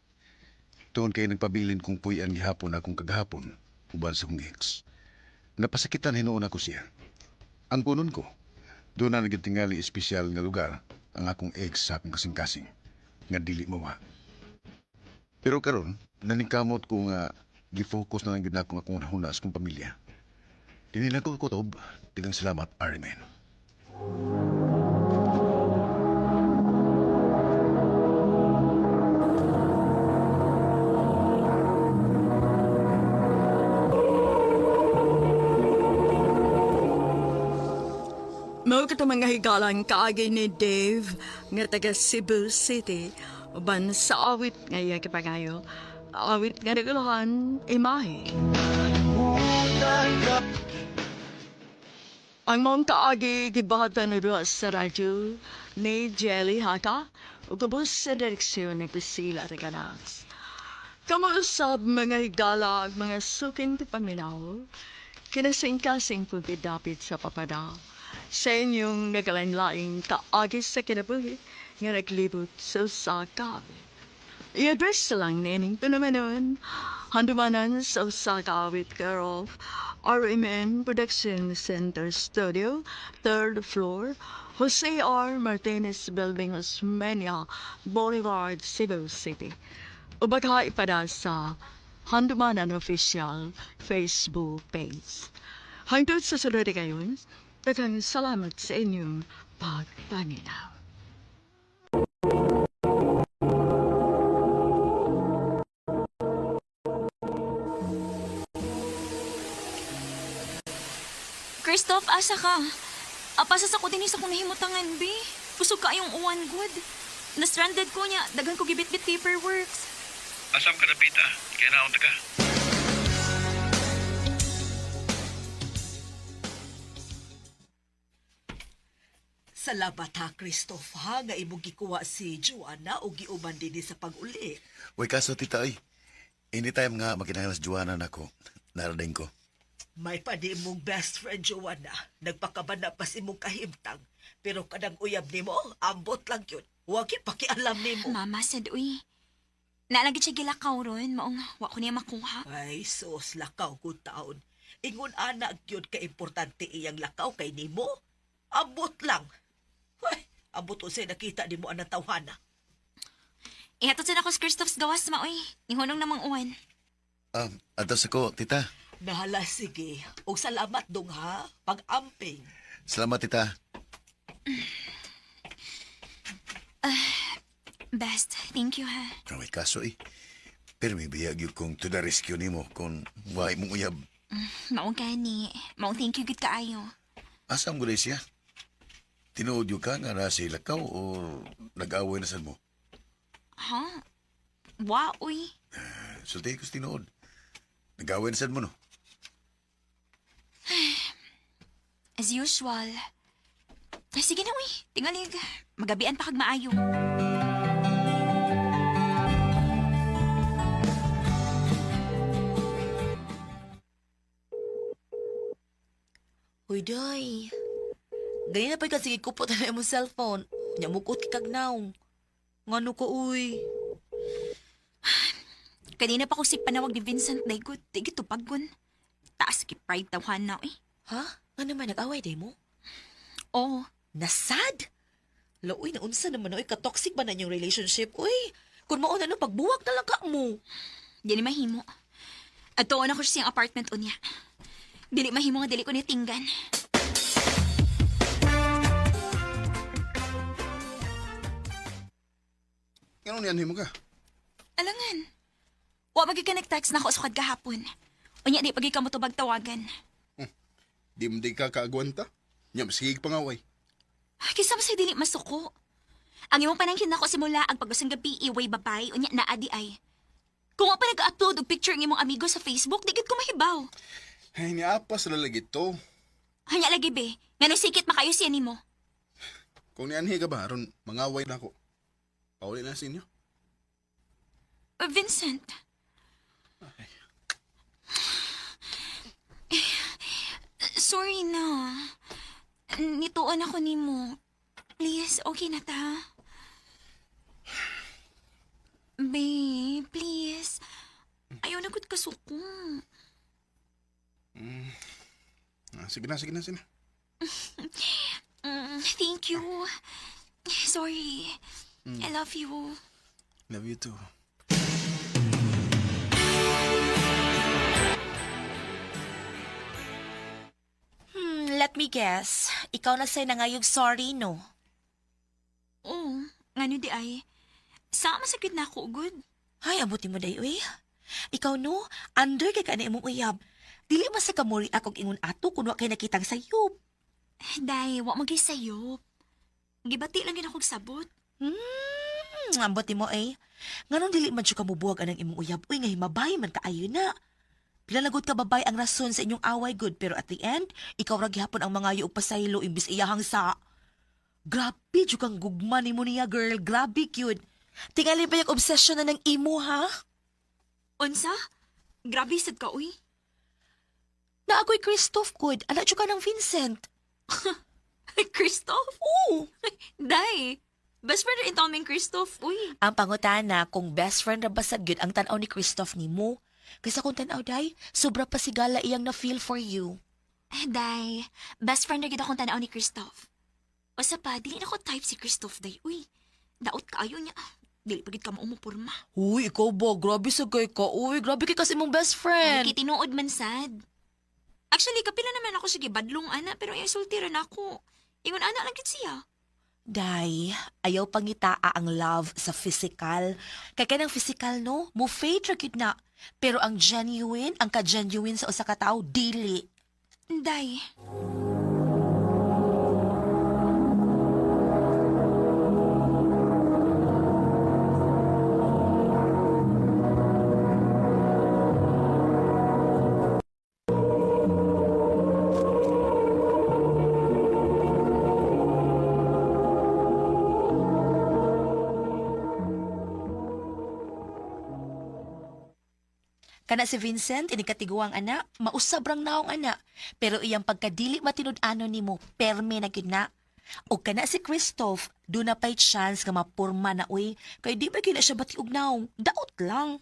Tuon kay nagpabilin kong puyan gihapon akong kagahapon, uban sa kong ex. Napasakitan hinuon ako siya. Ang punon ko, doon na nagtingali espesyal nga lugar ang akong ex sa akong kasing-kasing, nga dili mawa. Pero karon, naningkamot ko nga gifocus na lang gid akong akong nahuna sa kong pamilya. Dinilang ko kutob, tigang salamat, Arimen. Mao kita mga higalang kaagay ni Dave nga taga Cebu City uban sa awit nga iya kipangayo. Awit nga nagulahan imahe. Ang mong kaagi gibahatan na doon sa radyo ni Jelly Haka o kabos sa direksyon ni Priscilla Reganas. Kamusab mga higala at mga suking paminaw, kinasing-kasing pagkidapit sa papada sa inyong nagalanlaing kaagi sa kinabuhi nga naglibot sa Osaka. I-address lang nining pinamanon, handumanan sa Osaka with Carol, RMN Production Center Studio, 3rd floor, Jose R. Martinez Building, Osmeña, Boulevard, Cebu City. O baka ipada sa Handumanan Official Facebook page. Hangtod sa sunod ngayon, daghang salamat sa inyong pagpanginaw. Christoph, asa ka? Apasas ako din sa kong nahimutangan, B. Kusog ka yung uwan good. Na-stranded ko niya, daghan ko gibit-bit paperworks. Asam ka na, Pita. Kaya naunta ka. Salamat ha, Christoph ha, nga imong gikuha si Joanna o giuban din sa pag-uli. Uy, kaso, tita, ay. Anytime nga makinahanglan sa Joanna nako, narating ko. May pa di mong best friend Joanna, nagpakabana pa si mong kahimtang. Pero kadang uyab ni mo, ambot lang yun. Huwag ipakialam ni mo. Mama, sad, uy. Nalagit siya gilakaw ron, maong wa ko niya makuha. Ay, sos, lakaw ko taon. Ingon anak yun ka-importante iyang lakaw kay ni mo. Ambot lang. Ay, ambot o siya nakita di mo ang natawhana. Ihatod sa nakos Christoph's gawas, maoy. Nihunong namang uwan. Atas ako, tita. Nahala, sige. O salamat dong ha, pag-amping. Salamat, tita. Best, thank you, ha. May kaso, eh. Pero may biyag yun kung to the rescue ni mo kung wahay mong uyab. Maong gani. Maong thank you, good kaayo. Asam ko siya? Tinuod yun ka nga na si Lakaw o nag-away na saan mo? Ha? Wa, uy. Sulti ko sa tinuod. Nag-away na saan mo, no? As usual. Ay, sige na, uy. Tingalig. Magabian pa kag maayo. Uy, day. Ganyan na pa ka sige kupot na mo cellphone. Nyamukot kag naong. Ngano ko, uy? Kanina pa ko si panawag ni Vincent Daygood. Di gito paggon. Taas ki pride tawhan na, eh. Ha? Ano naman, nag-away day mo? Oh, Nasad? Laoy, naunsa naman, oy, ka-toxic ba na yung relationship? Uy, kung mauna no, pagbuwag na lang ka mo. di ni mahimo. At tuon ako siyang apartment unya. Dili mahimo nga dili ko ni tinggan. Ano niyan mo ka? Alangan. Wa pagi ka nag-text na ako sukad kahapon. Unya di pagi ka mo tubag tawagan. Di mo di ka kaagwanta? Nya, masigig pangaway. Kisa ba say dili masuko? Ang imong panangkin nako simula ang pagusang gabi iway babay unya na adi ay. Kung nga pa nag-upload og picture ng imong amigo sa Facebook, di gid ko mahibaw. Ay, niapa sa lalagit to. Hanya lagi be, nga sikit makayo siya nimo. Kung nianhi ka ba, aron mangaway na ako. Pauli na sa inyo. Vincent. Sorry na. Nituon ako nimo. Please, okay na ta. Babe, please. Ayaw na gud kasuko. Sige na, sige na, sige na. Thank you. Sorry. I love you. Love you too. Let me guess. Ikaw na say nangayog sorry, no? Oh, ngano di ay. Sama sa na ako, good. Ay, abuti mo day, uy. Ikaw, no? Under kay ka na imong uyab. Dili man sa kamuri akong ingon ato kung wa kay nakitang sayop. Day, wa magay sayo. Gibati lang gid akong sabot. Abuti mo, eh. Nganong dili man siya kamubuwag anang imong uyab, uy, nga himabay man kaayo na. Pilalagot ka babay ang rason sa inyong away, good, pero at the end, ikaw ra gihapon ang mga yuog pasaylo imbis iyahang sa... Grabe, jud kang gugma ni mo niya, girl. Grabe, cute. Tingali ba yung obsession na ng imo, ha? Unsa? Grabe sad ka, uy. Na ako'y Christoph, good. Ala jud ka ng Vincent. Christoph? Oo. Day, best friend rin Tommy Christoph, uy. Ang pangutana, kung best friend ra ba sad gyud ang tan-aw ni Christoph nimo? Kaysa kung tan-aw, day, sobra pa sigala iyang na-feel for you. Day, best friend rin akong tanaw ni Christoph. Basta pa, dili na ko type si Christoph, day, uy. Daot ka ayo niya. Dili pagit ka maumupurma. Uy, ikaw ba? Grabe sa kay ka. Uy, grabe kay kasi mong best friend. Ay, tinuod man sad. Actually, kapila naman ako sige badlong ana, pero ay sultira na ako. Ingon ana lang gid siya. Day, ayaw pangitaa ang love sa physical. Kaya kanang physical, no? Mo fade ra gyud na. Pero ang genuine, ang ka-genuine sa usa ka tawo, dili. Day. Kana si Vincent, inikatiguang ana, mausabrang naong ana. Pero iyang pagkadili matinud-ano nimo, perme na gyud na. O kana si Christoph, do na pa'y chance nga mapurma na uy, kay di ba gina siya batiog naong, daot lang.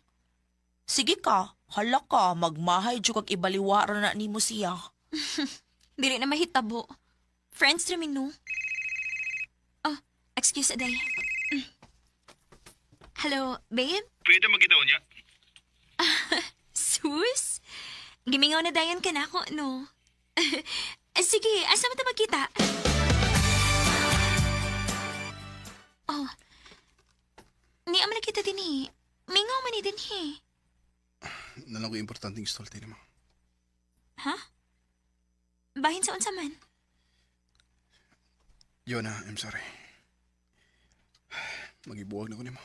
Sige ka, hala ka, magmahay jud kag ibaliwara na nimo siya. Dili na mahitabo. Friends ra no. Oh, excuse Day. Hello, babe? Pwede magitaw niya? Sus? Gimingaw na dayon ka na ako, no? Sige, asa mo ta magkita? Oh. Ni aman na kita din eh. Mingaw man ni din eh. Nalang ko importanteng istorte naman. Ha? Bahin sa unsa man? Yona, I'm sorry. Magibuwag na ko nimo.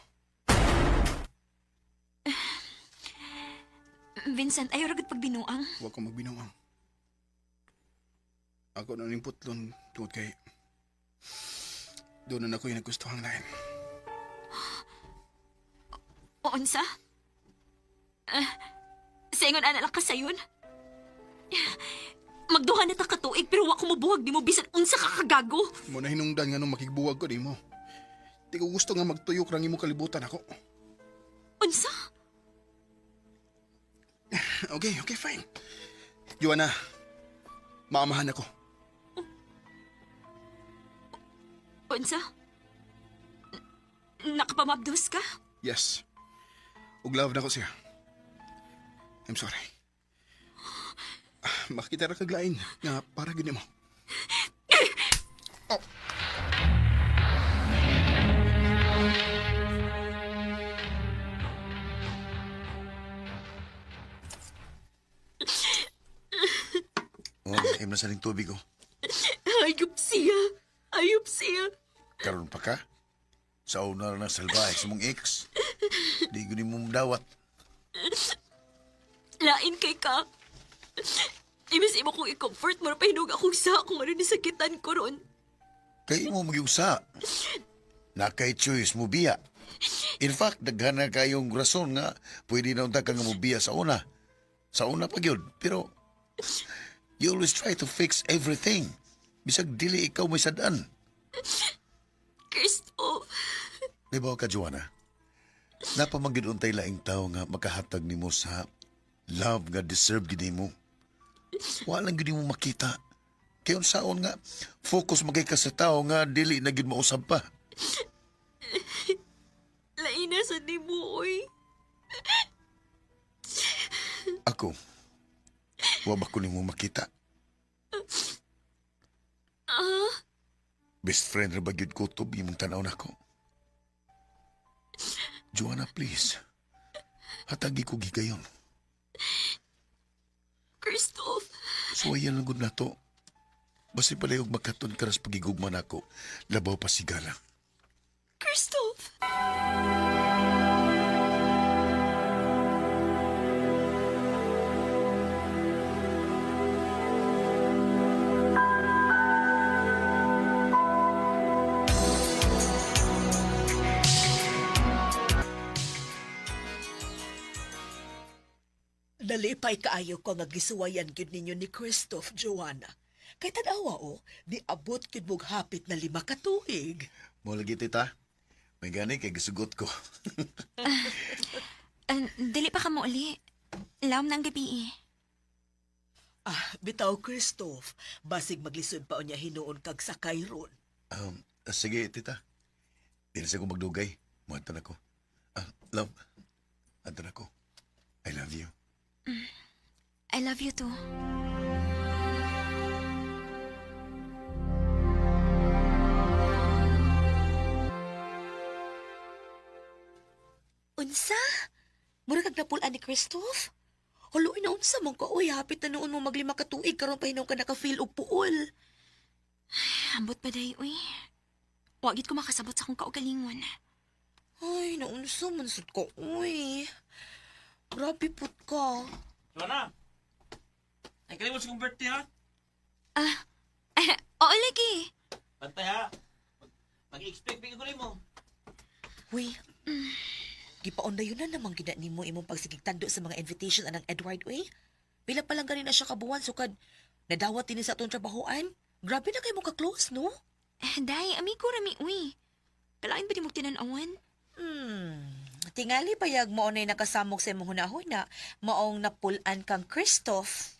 Vincent, ayaw ragad pagbinuang. Huwag ko magbinuang. Ako na ning putlon tungod kay doon na ako yung nagustuhang lain. O unsa? Sa ingon ana lang ka sayon? Magduha na ta katuig pero wa ko mabuhag di mo bisan unsa ka kagago. Mo na hinungdan nga nung makigbuwag ko di mo. Di ko gusto nga magtuyok rang imo kalibutan ako. Unsa? Okay, fine. Joanna, maamahan ako. Unsa? Nakapamabdos ka? Yes. Ug love na ko siya. I'm sorry. Makita ra kaglain nga para gini mo. Oh, im na sa ning tubig oh. Ayop siya. Ayop siya. Karon pa ka? Sa una na salbahe sa mong ex. Di ko ni mo dawat. Lain kay ka. Imbis imo kong i-comfort mo, pahinog akong sa kung ano nisakitan ko ron. Kay mo magiusa. Nakay choice mo biya. In fact, daghan na kayong rason nga pwede na unta kang mubiya sa una. Sa una pa gyud, pero you always try to fix everything. Bisag dili ikaw may sadaan. Kristo. Diba ka, Joanna? Napamagyud untay laing tao nga makahatag nimo sa love nga deserve gid mo. Walang gid mo makita. Kaya unsaon nga focus magay ka sa tao nga dili na gid mausab pa. Lain na sa di mo, oy. Ako, wa ba ko nimo makita? Best friend ra ba gyud ko to imong tanaw nako? Joanna, please. Hatagi ko gigayon. Christoph. Suwayan lang gud nato. Basi palayog makaton karas pagigugman ako. Labaw pa sigala. Christoph. Nalipay kaayo ko nga gisuwayan gyud ninyo ni Christoph, Joanna. Kay tanawa o, di abot gyud mong hapit na 5 ka tuig. Mo lagi tita. May gani kay gisugot ko. Dili pa ka mo uli. Lawom na ang gabi eh. Bitaw Christoph, basig maglisod pa unya hinuon kag sakay ron. Sige tita. Di na siya ko magdugay. Muantan ako. Love. Antan ako. I love you. I love you too. Unsa? Mura kag napulaan ni Christoph? Haloy na unsa man ka, uy, hapit na noon mo mag5 ka tuig, karon pa hinom ka naka-feel og puol. Ambot pa day, uy. Wagit ko makasabot sa akong kaugalingon. Ay, naunsa man sud ko, uy. Grabe put ka. Joanna! Ay, kalimot sa kong birthday, ha? Oo, lagi. Bantay, ha? Mag-expect ko rin mo. Uy, gipaon na yun na namang gina nimo imong pagsigigtando sa mga invitation anang Edward, uy. Pila pa lang ganina siya kabuwan, sukad nadawat din sa atong trabahoan. Grabe na kayo mo ka-close, no? Day, amigo rami, uy. Kalain ba di mo tinanawan? Tingali payag mo na nakasamok sa imong hunahuna, maong napulan kang Christoph.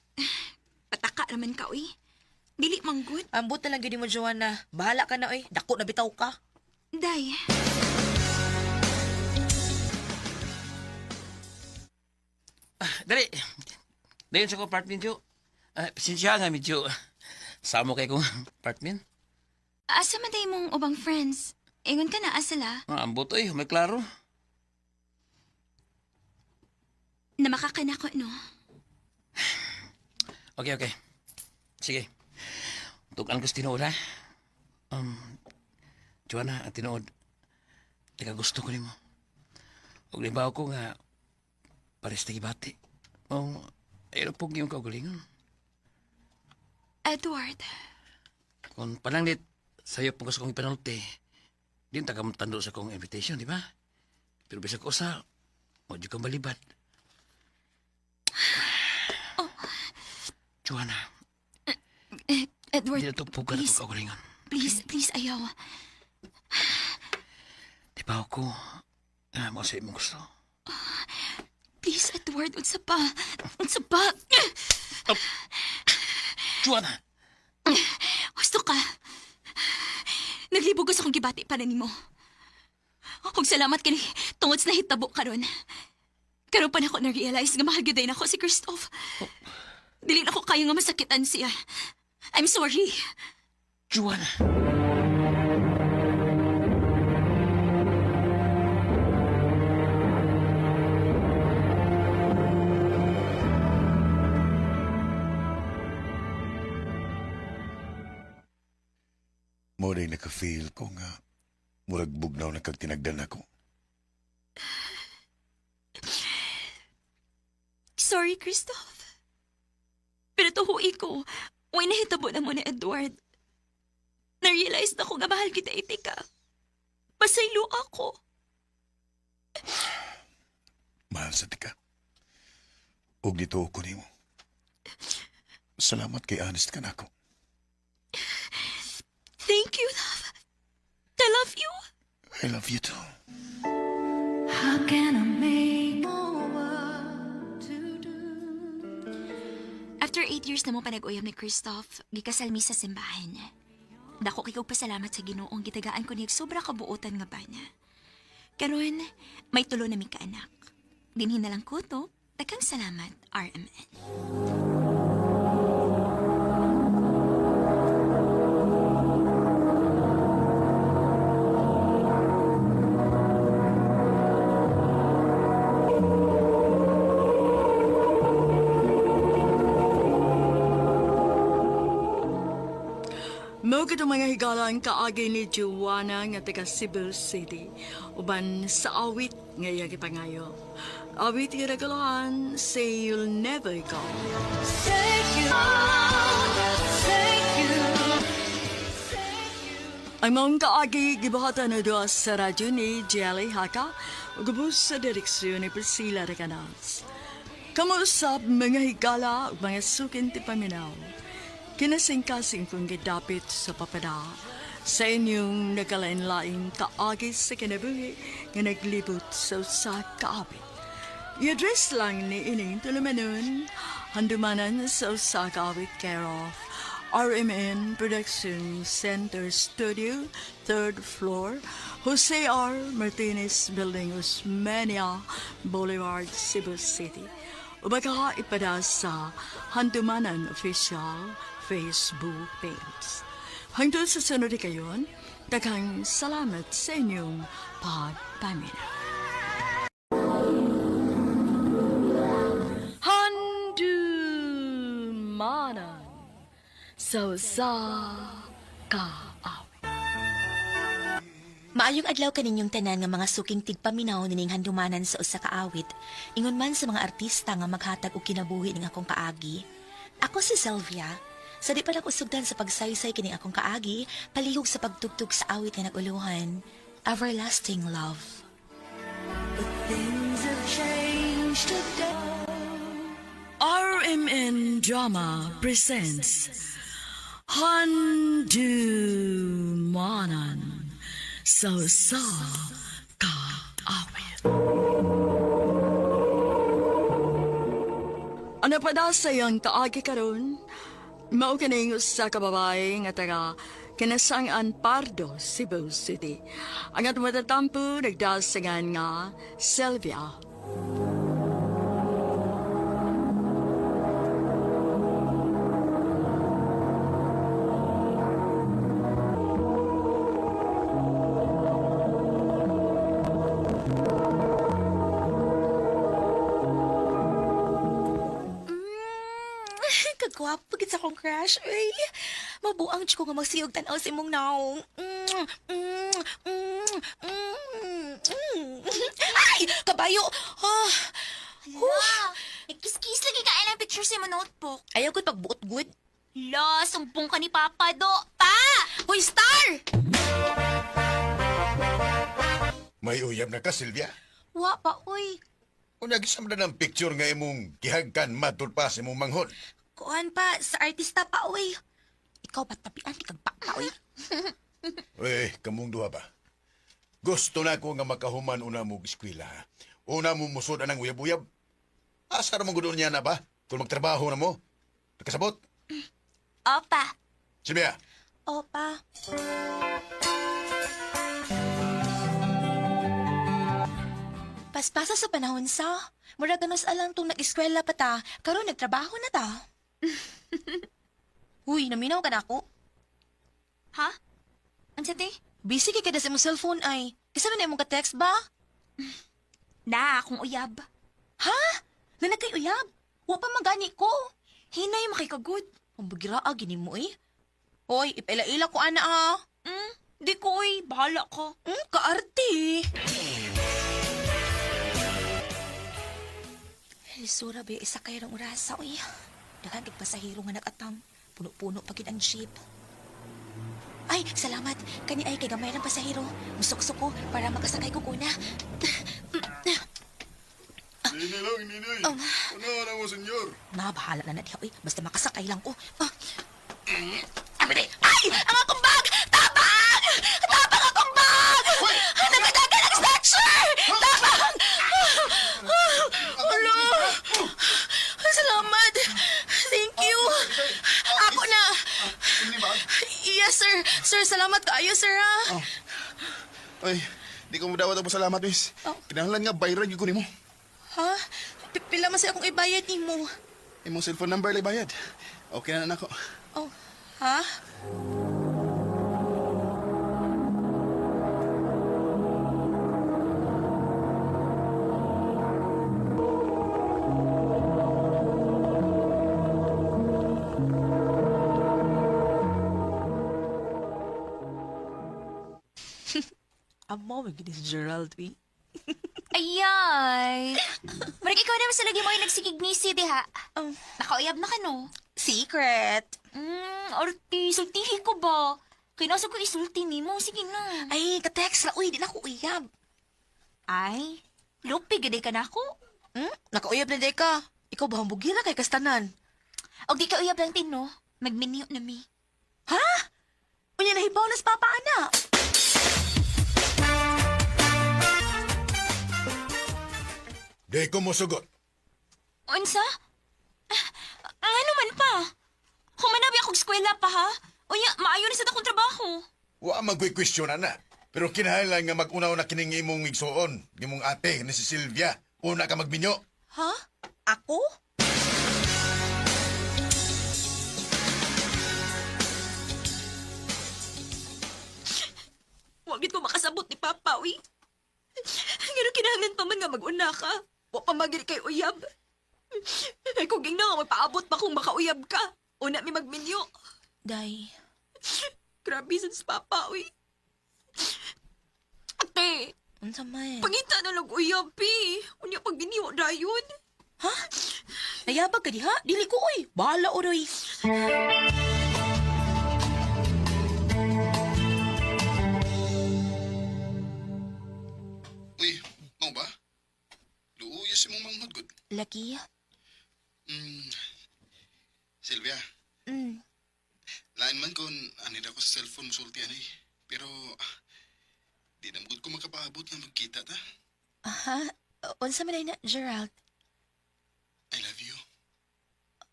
Pataka naman ka, uy. Dili manggod. Ambot na lang gini mo, Joanna. Bahala ka na, uy. Dako na bitaw ka. Day. Dali. Dayon sa ko apartment, Jo. Pasensya nga, medyo samo kay kong apartment. Asa man day mong ubang friends? Ingon ka na, asala. Ambot, may klaro. Na makakanako, no? Okay. Sige. Tukan ko sa tinuod, ha? Joanna, ang tinuod. Teka, gusto ko ni mo. Huwag libaw ko nga pares na gibati. Ayun po yung kaugalingon. Edward. Kung pananglit, sa'yo po gusto kong ipanulti, din tagamtando sa kong invitation, di ba? Pero bisa ko sa, huwag kang balibad. Joanna. Edward, Hindi na ito puga na please. ito kaugalingon. Please, ayaw. Di ba ako, mo sa imong gusto? Please, Edward, unsa pa? Unsa pa? Joanna! Gusto ka? Naglibog ko sa kong gibati para nimo. Huwag salamat kani tungod sa nahitabo karon. Karon pa na ako na-realize nga mahal gyud na ako si Christoph. Dili na ako kayo nga masakitan siya. I'm sorry. Juana. Mo rin naka-feel ko nga murag bugnaw na kag tinagdan ako. Sorry, Christoph. Pero tuhui ko, way nahitabo na mo ni Edward. Na-realize na ko nga mahal kita itika. Pasaylo ako. Mahal sa tika. Ug dito ko nimo. Salamat kay honest ka nako. Thank you, love. I love you. I love you too. How can I make After 8 years na mo panag-uyab ni Christoph, gikasal mi sa simbahan. Dako kay kog pasalamat sa Ginoong gitagaan ko niyag sobra kabuotan nga bana. Karon, may tulo na mi ka anak. Dinhin na lang ko to, daghang salamat, RMN. Mao gid ang mga higalan kaagi ni Juana nga taga Cebu City uban sa awit nga iya gipangayo. Awit iragalan say you'll never go. Ang mong kaagi gibuhatan na doon sa radyo ni Jelly Haka ug gubos sa direksyon ni Priscilla Recanas. Kamusap mga higala ug mga sukin ti paminaw. Kinasing-kasing kong gidapit sa papada sa inyong nagalain-laing kaagi sa kinabuhi nga naglibot sa usa kaawit. I-address lang ni ining tulumanon, handumanan sa usa kaawit care of RMN Production Center Studio, 3rd floor, Jose R. Martinez Building, Osmeña Boulevard, Cebu City. O baka ipada sa Handumanan Official Facebook page. Hangtod sa sunod kayon, daghang salamat sa inyong pagpamina. Handumanan sa kaawit. Maayong adlaw kaninyong tanan nga mga suking tigpaminaw nining handumanan sa usa ka awit, ingon man sa mga artista nga maghatag og kinabuhi ning akong kaagi. Ako si Sylvia. Sa di pa lang usugdan sa pagsaysay kining akong kaagi, palihog sa pagtugtog sa awit nga naguluhan, Everlasting Love. RMN Drama presents Handumanan sa kaawit. Ano pa daw sa iyang kaagi karon? Mao kining usa ka babae nga taga Kinasangan Pardo, Cebu City. Ang atong matatampo nagdasingan nga Sylvia. Kagwapo gid sa akong crush. Ay, mabuang ko nga magsiyog tanaw sa imong naong. Ay, kabayo. Ah. Hala, nagkiskis lagi ka ilang picture sa mo notebook. Ayaw ko pagbuot good. La, sumpong ka ni Papa do. Pa! Hoy, Star! May uyab na ka, Sylvia. Wa pa, uy. Kung nagisam na ng picture nga imong gihagkan matud pa sa imong manghod. Kuan pa, sa artista pa, uy. Ikaw ba't tapian, ikagpa pa, uy. Uy, kamong duha ba? Gusto na ko nga makahuman una mo eskwela. Una mo musod anang uyab-uyab. Asa ramang gudo niya na ba? Kung magtrabaho na mo? Nakasabot? Opa. Sylvia, Opa. Paspasa sa panahon sa. Mura ganos alang tong nag-eskwela pa ta. Karon nagtrabaho na ta. Uy, naminaw ka na ako. Ha? Ansa te? Busy kay kada sa imong cellphone ay. Kisa man na imong ka-text ba? Na, akong uyab. Ha? Na kay uyab? Wa pa magani ko. Hinay makikagod. Ang bagira gini mo eh. Hoy, ipaila-ila ko ana ah. Di ko bahala ka. Kaarte. Lisura ba isa kayo ng urasa uy. Daghang kay pasahero nga nag-atam. Puno-puno pagid ang jeep. Ay, salamat. Kani ay kay gamay ng pasahero. Musok-sok ko para makasakay ko kuna. Ninay lang, ninay. Ano na mo, senyor? Bahala na diha uy. Basta makasakay lang ko. Ay! Ang akong bag! Tabang! Tabang akong bag! Nagadagan ang snatcher! Tabang! Hala! Salamat! Thank you! Ako na! Yes, sir! Sir, salamat kayo, sir, ha? Ay, di ko mudawat ang salamat, miss. Kinahanglan nga bayran yung kunin mo. Ha? Pila man sa akong ibayad ni mo. Imong cellphone number lay bayad. Okay na nako. Oh, ha? Amo, magiging si Gerald, eh. Ayay. Marag ikaw naman sa lagi mo yung nagsigig ni si diha. Nakauyab na ka no? Secret. Arti, sultihi ko ba? Kinasa ko isulti ni mo. Sige na. Ay, ka-text la. Uy, di na ako uyab. Ay, lupi gaday ka na ako. Nakauyab na day ka. Ikaw ba ang bugira kay kastanan? O di ka uyab lang tino. Magminyo na mi. Ha? Unya nahibaw na sa papa, ana. Di ko mo sugot. Unsa? Ano man pa? Humanabi akong eskwela pa ha? Unya, maayo na sa akong trabaho. Wa magwi-question na. Pero kinahanglan nga mag-unaw na kining imong igsuon, imong ate ni si Sylvia. Una ka magminyo. Ha? Ako? Wagit ko makasabot ni Papa, uy. Ngano kinahanglan pa man nga mag-una ka. Wa pa magiri kay uyab. Ay kung ging na nga magpaabot pa kung makauyab ka. Una mi magminyo. Day. Grabe sa Papa, uy. Ate, Unsa man? pangita na lang uyab, pi. Unya pag biniyo dayon. Ha? Nayabag ka diha? Dili ko, uy. Bahala, uroy. Uy, mo ba? Luuyos imong manghod gud. Lagi? Sylvia, lain man kon ani ko sa cellphone musulti ani. Pero di na gud ko makapaabot nga magkita ta. Aha. Unsa man na, Gerald? I love you.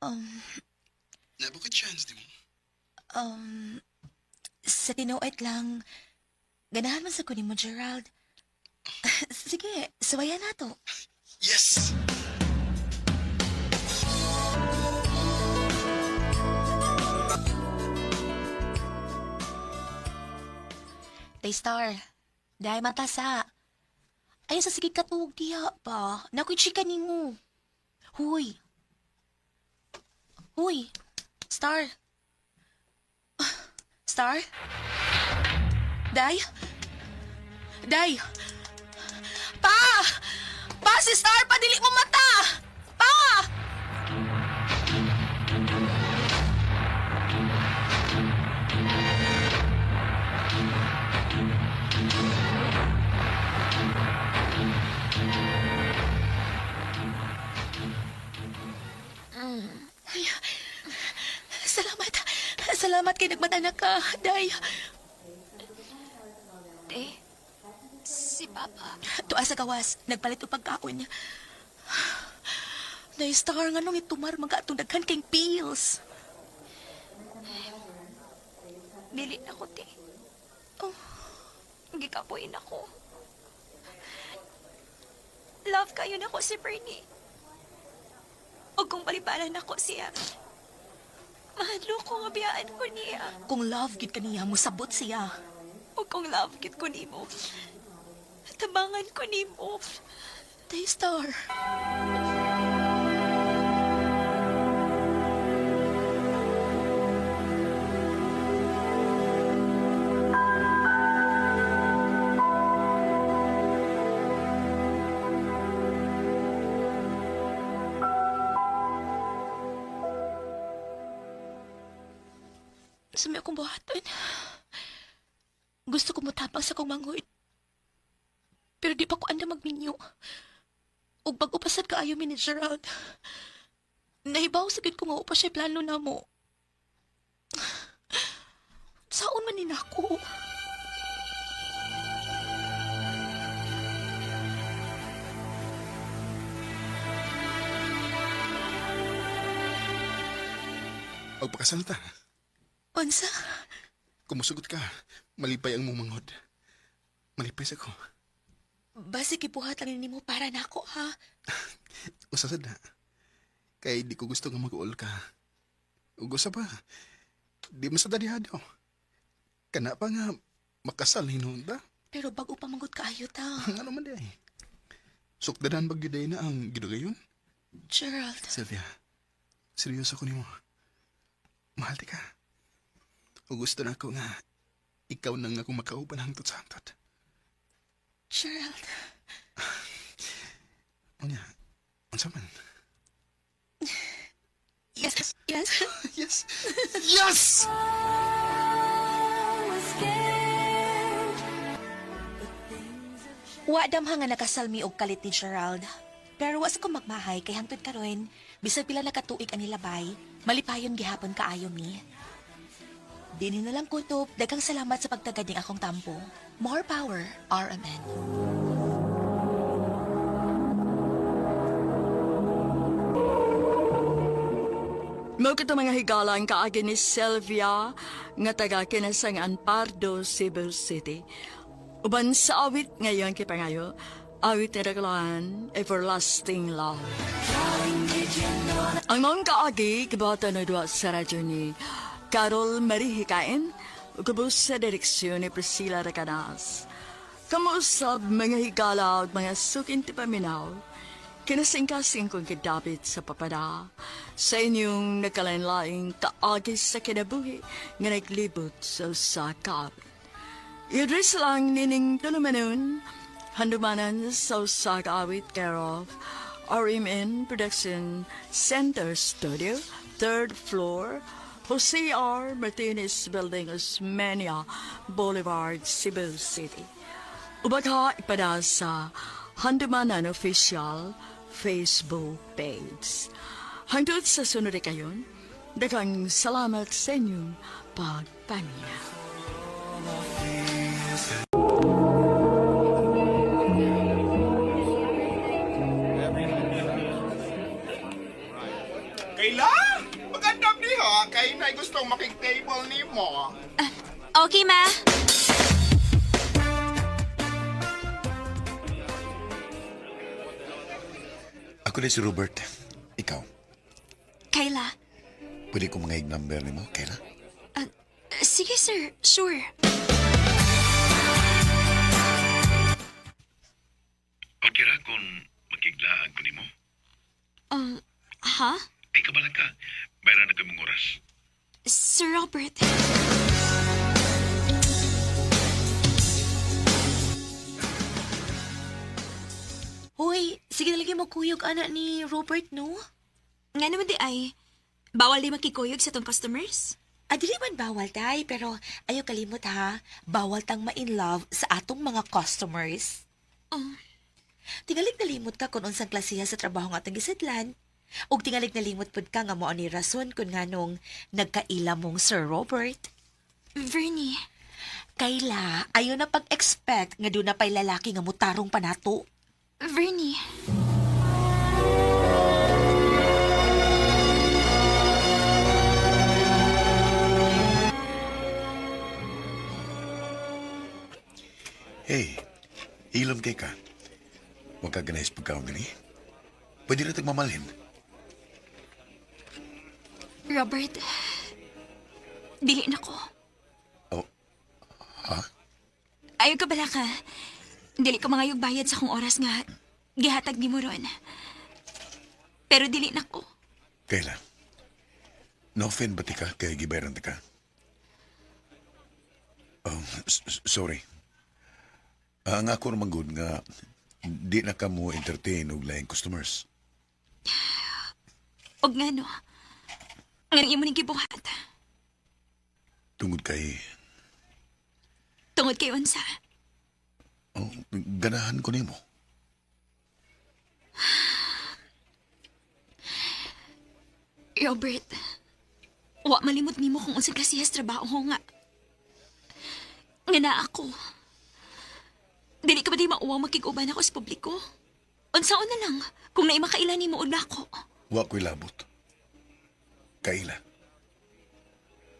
Um, Nabukit chance di mo. Sa tinuot lang, ganahan man sa kunin mo, Gerald. Sige, suwayan na to. Yes! Star, dahil matasa. Ayaw sa sige katug diha pa. Nakoy chika ni mo. Huy. Huy. Star. Star? Day? Day? Pa! Pa, si Star! Padili mo mata! Pa! Salamat. Salamat kay nagmatanak ka, Day. Si Papa. Tuwa sa gawas, nagpalit o pagkaon niya. Day, Star nga nung itumar mga atong daghan kayong pills. Dili na ko, te. Oh, gikapoy na ko. Love kayo na ko si Bernie. O kung paliparan ako siya, mahadlo ko nga biyaan ko niya. Kung love gid kaniya mo sabot siya. O kung love kit ko nimo, tabangan ko nimo. Daystar. Sumi akong buhatan. Gusto ko mutapang sa kong manghod. Pero di pa ko anda magminyo. Ug bago pasad kaayo mi ni Gerald. Nahibaw sagid ko nga upa siya plano na mo. Saon man ni nako? Pagpakasal ta. Unsa? Kumusugot ka. Malipay ang mong manghod. Malipay sa ko. Basi kibuhat lang nimo para nako ha. Usasad na. Kay di ko gusto nga mag-uol ka. Ugo sa ba? Di masadadihado. Kana pa nga makasal hinunda. Pero bago pa manggut kaayo ta. Ano man di ay. Sukdanan bagyaday na ang gidugayon. Gerald. Sylvia, seryoso ko nimo. Mahal ti ka. O gusto na ako nga ikaw nang ako makauban hangtod sa hangtod. Gerald. Unya, unsa man? Yes. Yes. Yes. Yes! Wa damha nga nakasalmi og kalit ni Gerald. Pero wa sa ko magmahay kay hangtod karon, bisag pila na katuig ani labay, malipayon gihapon kaayo mi. Dini na lang kutob, daghang salamat sa pagtagad ning akong tampo. More power, RMN. Mo kita mga higalang kaagi ni Sylvia nga taga Kinasangan Pardo, Cebu City. Uban sa awit ngayon kipangayo, awit ni Raglan, Everlasting Love. Ang mga kaagi, kibata na duwa sa radyo ni Carol Marie Hikain, ukubos sa direksyon ni Priscilla Racanas. Kamusab mga higala at mga sukin ti paminaw, kinasingkasing kong kidapit sa papada, sa inyong nagkalain-laing kaagis sa kinabuhi nga naglibot sa usakap. Idris lang nining tulumanon, handumanan sa usakawit care of RMN Production Center Studio, 3rd floor, Jose R. Martinez Building, Osmeña Boulevard, Cebu City. Ubagha ipada sa Handumanan Official Facebook page. Hangtod sa sunod kayon, daghang salamat sa inyong pagpaminaw. Kayla? Magandang niya. Kay na gustong makik-table ni mo. Okay, ma. Ako na si Robert. Ikaw, Kayla. pwede ko mga number ni mo, Kayla? Sige, sir. Sure. Okay ra kung magiglaan ko ni mo. Ha? Ay, kabalan ka. Mayroon na kaming oras. Sir Robert. Hoy, sige na lagi mo kuyog anak ni Robert, no? Nga naman di ay, bawal di makikuyog sa tong customers? Dili man bawal, tay, pero ayaw kalimot ha, bawal tang ma-in love sa atong mga customers. Tingalig na limot ka kung unsang klasiya sa trabaho nga atong gisidlan. Ug tingalig na limot pud ka nga mo ani rason kung nganong nagkaila mong Sir Robert. Vernie. Kayla, ayaw na pag-expect nga doon na pa'y lalaki nga mutarong panato. Vernie. Hilom kay ka. Huwag ka ganais pagkaon gani. Pwede na tagmamalhin. Robert, dili na ko. Oh, ha? Ayaw ka bala ka. Dili ko mga bayad sa kong oras nga gihatag ni mo ron. Pero dili na ko. Kailan? No-offend ba ti ka kay gibayaran ti ka? Oh, sorry. Ang ako naman good nga di na ka mo entertain og laing customers. Og nga no, nga rin imo ning gibuhat. Tungod kay... Tungod kay unsa. Oh, ganahan ko nimo. Robert, wa malimot nimo kung unsa klasihas trabaho nga. Nga na ako. Dili ka ba di mauwaw makig-uban ako sa publiko? Unsaon na lang, kung naimakailan nimo og nako. Wa ko'y labot. Kaila.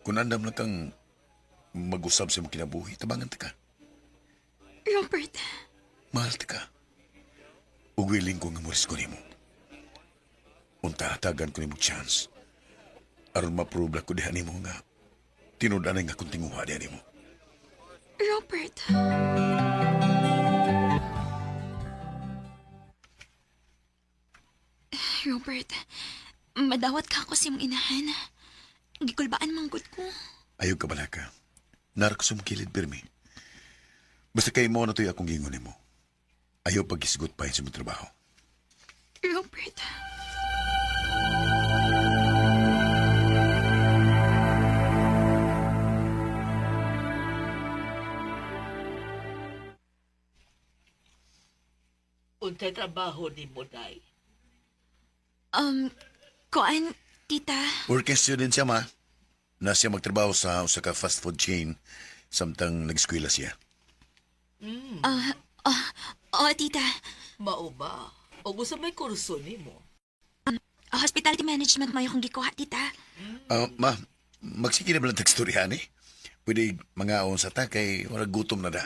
Kung andam na kang mag-usab sa mga kinabuhi, tabangan ti ka. Robert, Mahal ti ka. Ug willing ko nga muris ko nimo. Unta hatagan ko nimo chance. Aron ma-prove ko diha nimo nga tinud-anay nga kung tinguha diha nimo. Robert. Robert, madawat ka ako sa imong inahan. Gikulbaan manggod ko. Ayaw ka bala ka. Narak sumkilid pirmi. Basta kay mo na to'y akong gingon nimo. Ayaw pag-isgot pa sa mong trabaho. Robert. Untay trabaho ni mo, day. Kuan, tita. Working student siya, ma. Na siya magtrabaho sa usa ka fast food chain samtang nag-eskwela siya. Tita. Mao ba? O gusto may kurso ni mo? Hospitality management mo yung gikuha, tita. Ma, magsige na ba lang teksturyahan eh? Pwede mga aon sa ta kay wala gutom na da.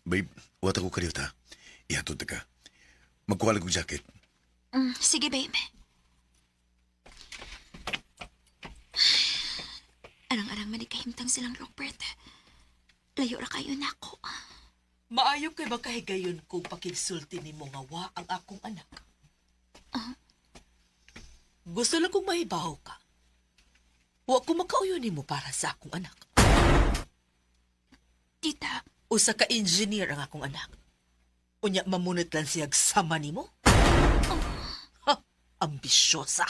Babe, wata ko kayo ta. Ihatod ta ka. Magkuha lang kong jacket. Sige, babe. Arang-arang manikahimtang silang Robert. Layo ra kayo na ako. Maayo kay makahigayon kung pakigsulti ni mo nga wa ang akong anak. Gusto lang kong mahibaw ka. Wa ko makauyo ni mo para sa akong anak. Tita, Usa ka engineer ang akong anak. Unya mamunot lang siyag sama ni mo? Ha, ambisyosa.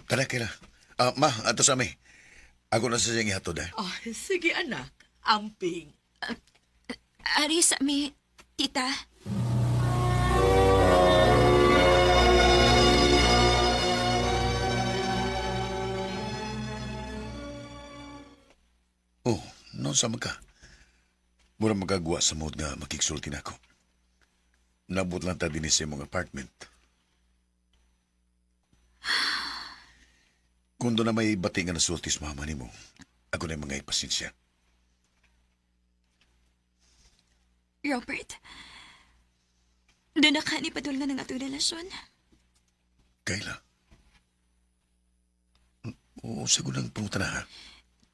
Tara, kaya. Ma, ato sa amin. Ako na sa siyang ihatod eh. Sige anak, amping. ari sa mi, tita. Oh, no sama ka. Mura magagawa sa mood nga makiksulti na ako. Nabot lang ta din sa mong apartment. Kung doon na may bati nga nasultis mama ni mo, ako na yung mga ipasensya. Robert, doon na ka ni padul nga ng atong relasyon. Kayla? Oo, sagot ng pangutan na ha.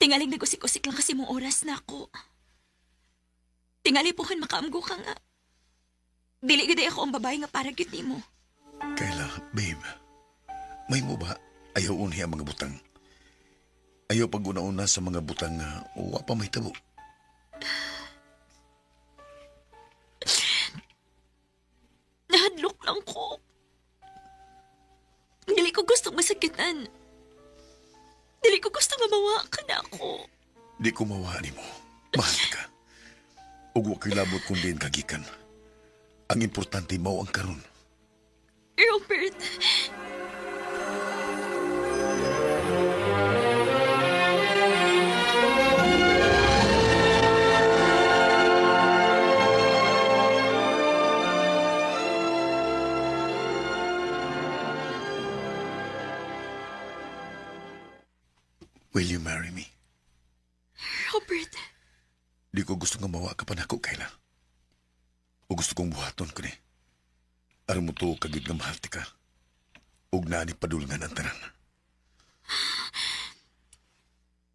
Tingaling nagusik-usik lang kasi mong oras na ako. Tingali pohan makaamgo ka nga. Dili gid ako ang babae nga para gyud nimo. Kayla, babe, may mo ba ayaw unhi ang mga butang? Ayaw pag-una-una sa mga butang nga wa pa may tabo. Nahadlok lang ko. Dili ko gustong masakitan. Dili ko gusto nga mawa ka na ako. Di ko mawani mo. Mahal ka. Ug wa kay labot kung diin kagikan. Ang importante mao ang karon. Robert. Will you marry me? Robert. Di ko gusto nga mawa ka pa nako, Kayla. O gusto kong buhaton ko ni. Aram mo to kagid nga mahal ti ka. Ug na ni padulngan ang tanan.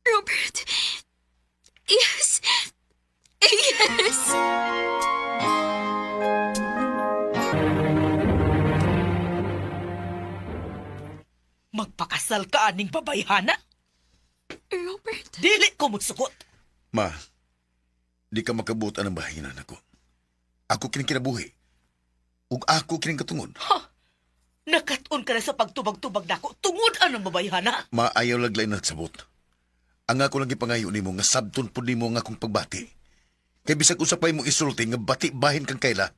Robert. Yes. Yes. Magpakasal ka aning babayhana? Robert. Dili ko musugot. Ma, di ka makabutan ang bahinan ako. Ako kining kinabuhi. Ug ako kining katungod. Nakatun ka na sa pagtubag-tubag nako tungod anong babayhana? Ma, ayaw laglay nagsabot. Ang ako lang ipangayo nimo nga sabton pud nimo nga akong pagbati. Kay bisag usapay mo isulti nga bati bahin kang Kayla,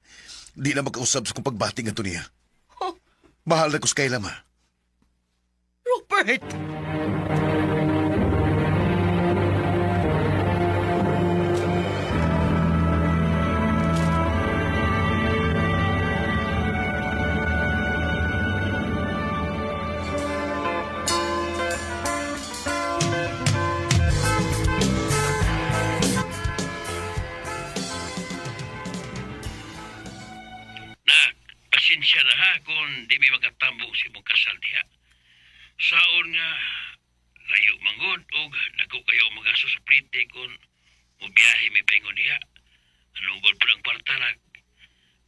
di na makausab sa kong pagbati nga niya. Mahal na ko sa Kayla, ma. Robert! Pasensya na ha kung di may magatambong si mong kasal diha. Saon nga, layo manggod o dako kayo magaso sa plite kung mubiyahe may paingon diha. Anong god po ng kwarta na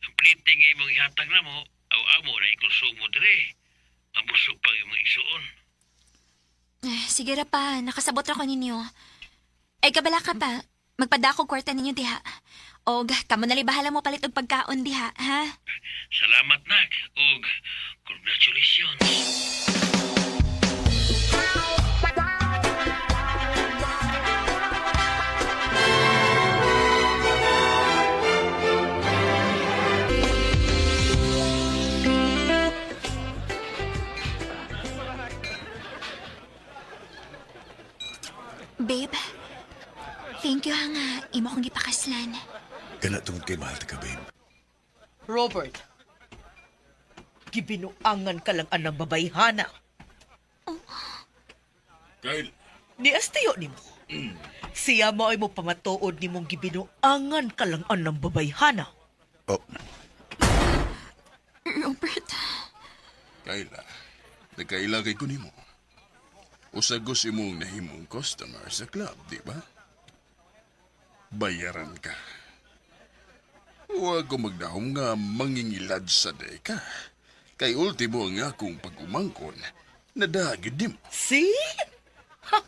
ang plite nga imong ihatag na mo, aw amo na ikonsumo dire. Ang busog pang imong isuon. Sige ra pa, nakasabot ra ko ninyo. Ay, kabala ka pa. Magpadako kwarta ninyo diha. Og, kamo nali bahala mo palit og pagkaon diha, ha? Salamat nak, og congratulations. Babe, thank you ha nga. Imo kong gipakaslan. Kana tungod kay mahal ti ka, babe. Robert, gibinuangan ka lang anang babayhana. Kyle. Ni Asteo ni mo. Siya mo ay mo pamatuod ni mong gibinuangan ka lang anang babayhana. Oh, Robert. Kayla, nagkaila kay ko nimo. Usagos imong nahimong customer sa club, di ba? Bayaran ka. Huwag ko magdahom nga mangingilad sa deka. Kay ultimo nga akong pag-umangkon, nadagid mo. See? Ha!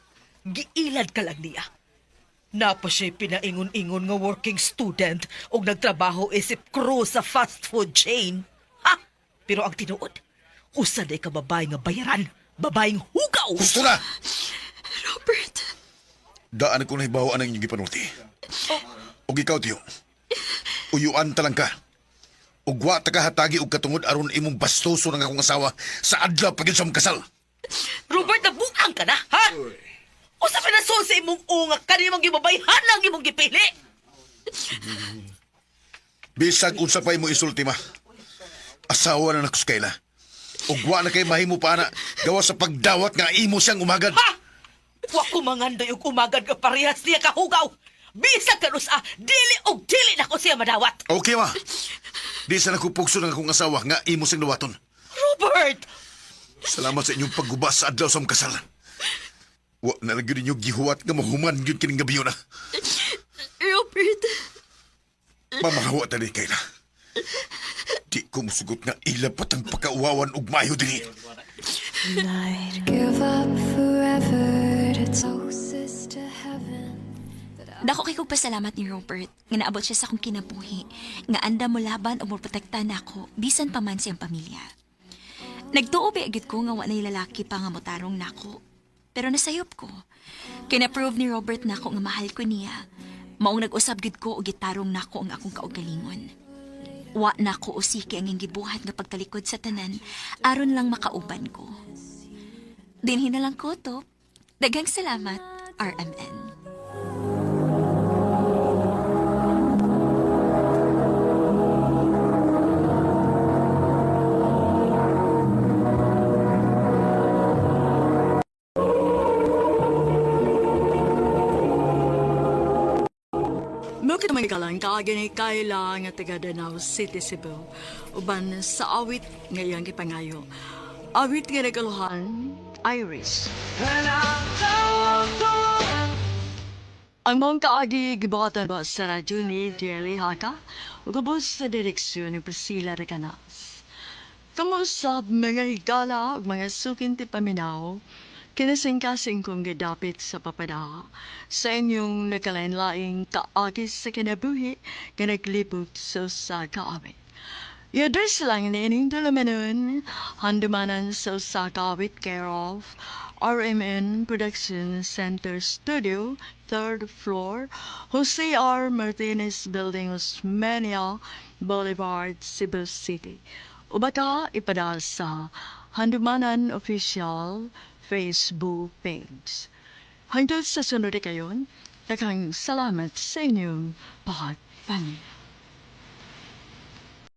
Giilad ka lang niya. Napa siya'y pinaingon-ingon nga working student o nagtrabaho isip crew sa fast food chain. Ha! Pero ang tinuod, usa day ka babae nga bayaran, babaeng hugaw! gusto na! Robert. Daan ako nahibawaan ang inyong gipanulti. O ikaw, tiyo. Uyuan talang ka. Ugwa ta ka hatagi og katungod aron imong bastoso ng akong asawa sa adlaw pagin sa mong kasal. Robert, nabuang ka na, ha? O sa pinason sa imong ungak ka nimang gibabayhan lang imong gipili. Bisag unsa pa mo isulti ma. Asawa na nakus Kayla. Ugwa na kay mahimo pa na gawa sa pagdawat nga imo siyang umagad. Ha! Wa ko manganday og umagad ka parehas niya kahugaw. Bisag ka nusa, dili og dili na ko siya madawat. Okay ma. Di sa nakupugso ng akong asawa nga imo siyang nawaton. Robert! Salamat sa inyong pagguba sa adlaw sa mong kasal. Wa na lang yun inyong gihuwat nga mahuman yun kining gabi na. Robert. Mamahawa tali Kayla. Di ko musugot nga ilapat ang pagkauwawan ug mayo diri. Give up forever to closest to heaven. Dako kay kong pasalamat ni Robert nga naabot siya sa akong kinabuhi nga anda mo laban o mo protektahan nako bisan pa man siyang pamilya. Nagtuo agit ko nga wa nay lalaki pa nga motarong nako. Pero nasayop ko. Kina-prove ni Robert nako nga mahal ko niya. Maong nag-usab gid ko og gitarong nako ang akong kaugalingon. Wa na ko usiki ang gibuhat nga pagtalikod sa tanan, aron lang makauban ko. Dinhi na lang ko to. Daghang salamat, RMN. Mukit naman ikalang kaagin Kayla nga taga Danau City, Cebu. Uban sa awit ngayang kipangayo. Awit nga nagaluhan, Iris. Ang mong kaagi gibatan ba sa radyo ni Jerry Haka? Ugabos sa direksyon ni Priscilla Recanas. Kamusta mga higala ug mga sukin ti paminaw? Kinasing-kasing kong gadapit sa papada sa inyong nakalain-laing kaagis sa kinabuhi ka naglibot sa kaawit. I-address lang ni ining tulumanon, handumanan sa kaawit care of RMN Production Center Studio, 3rd floor, Jose R. Martinez Building, Osmeña Boulevard, Cebu City. Ubaka ipadal sa Handumanan Official Facebook page. Hanggang sa sunod kayon, daghang salamat sa inyong pagpanig.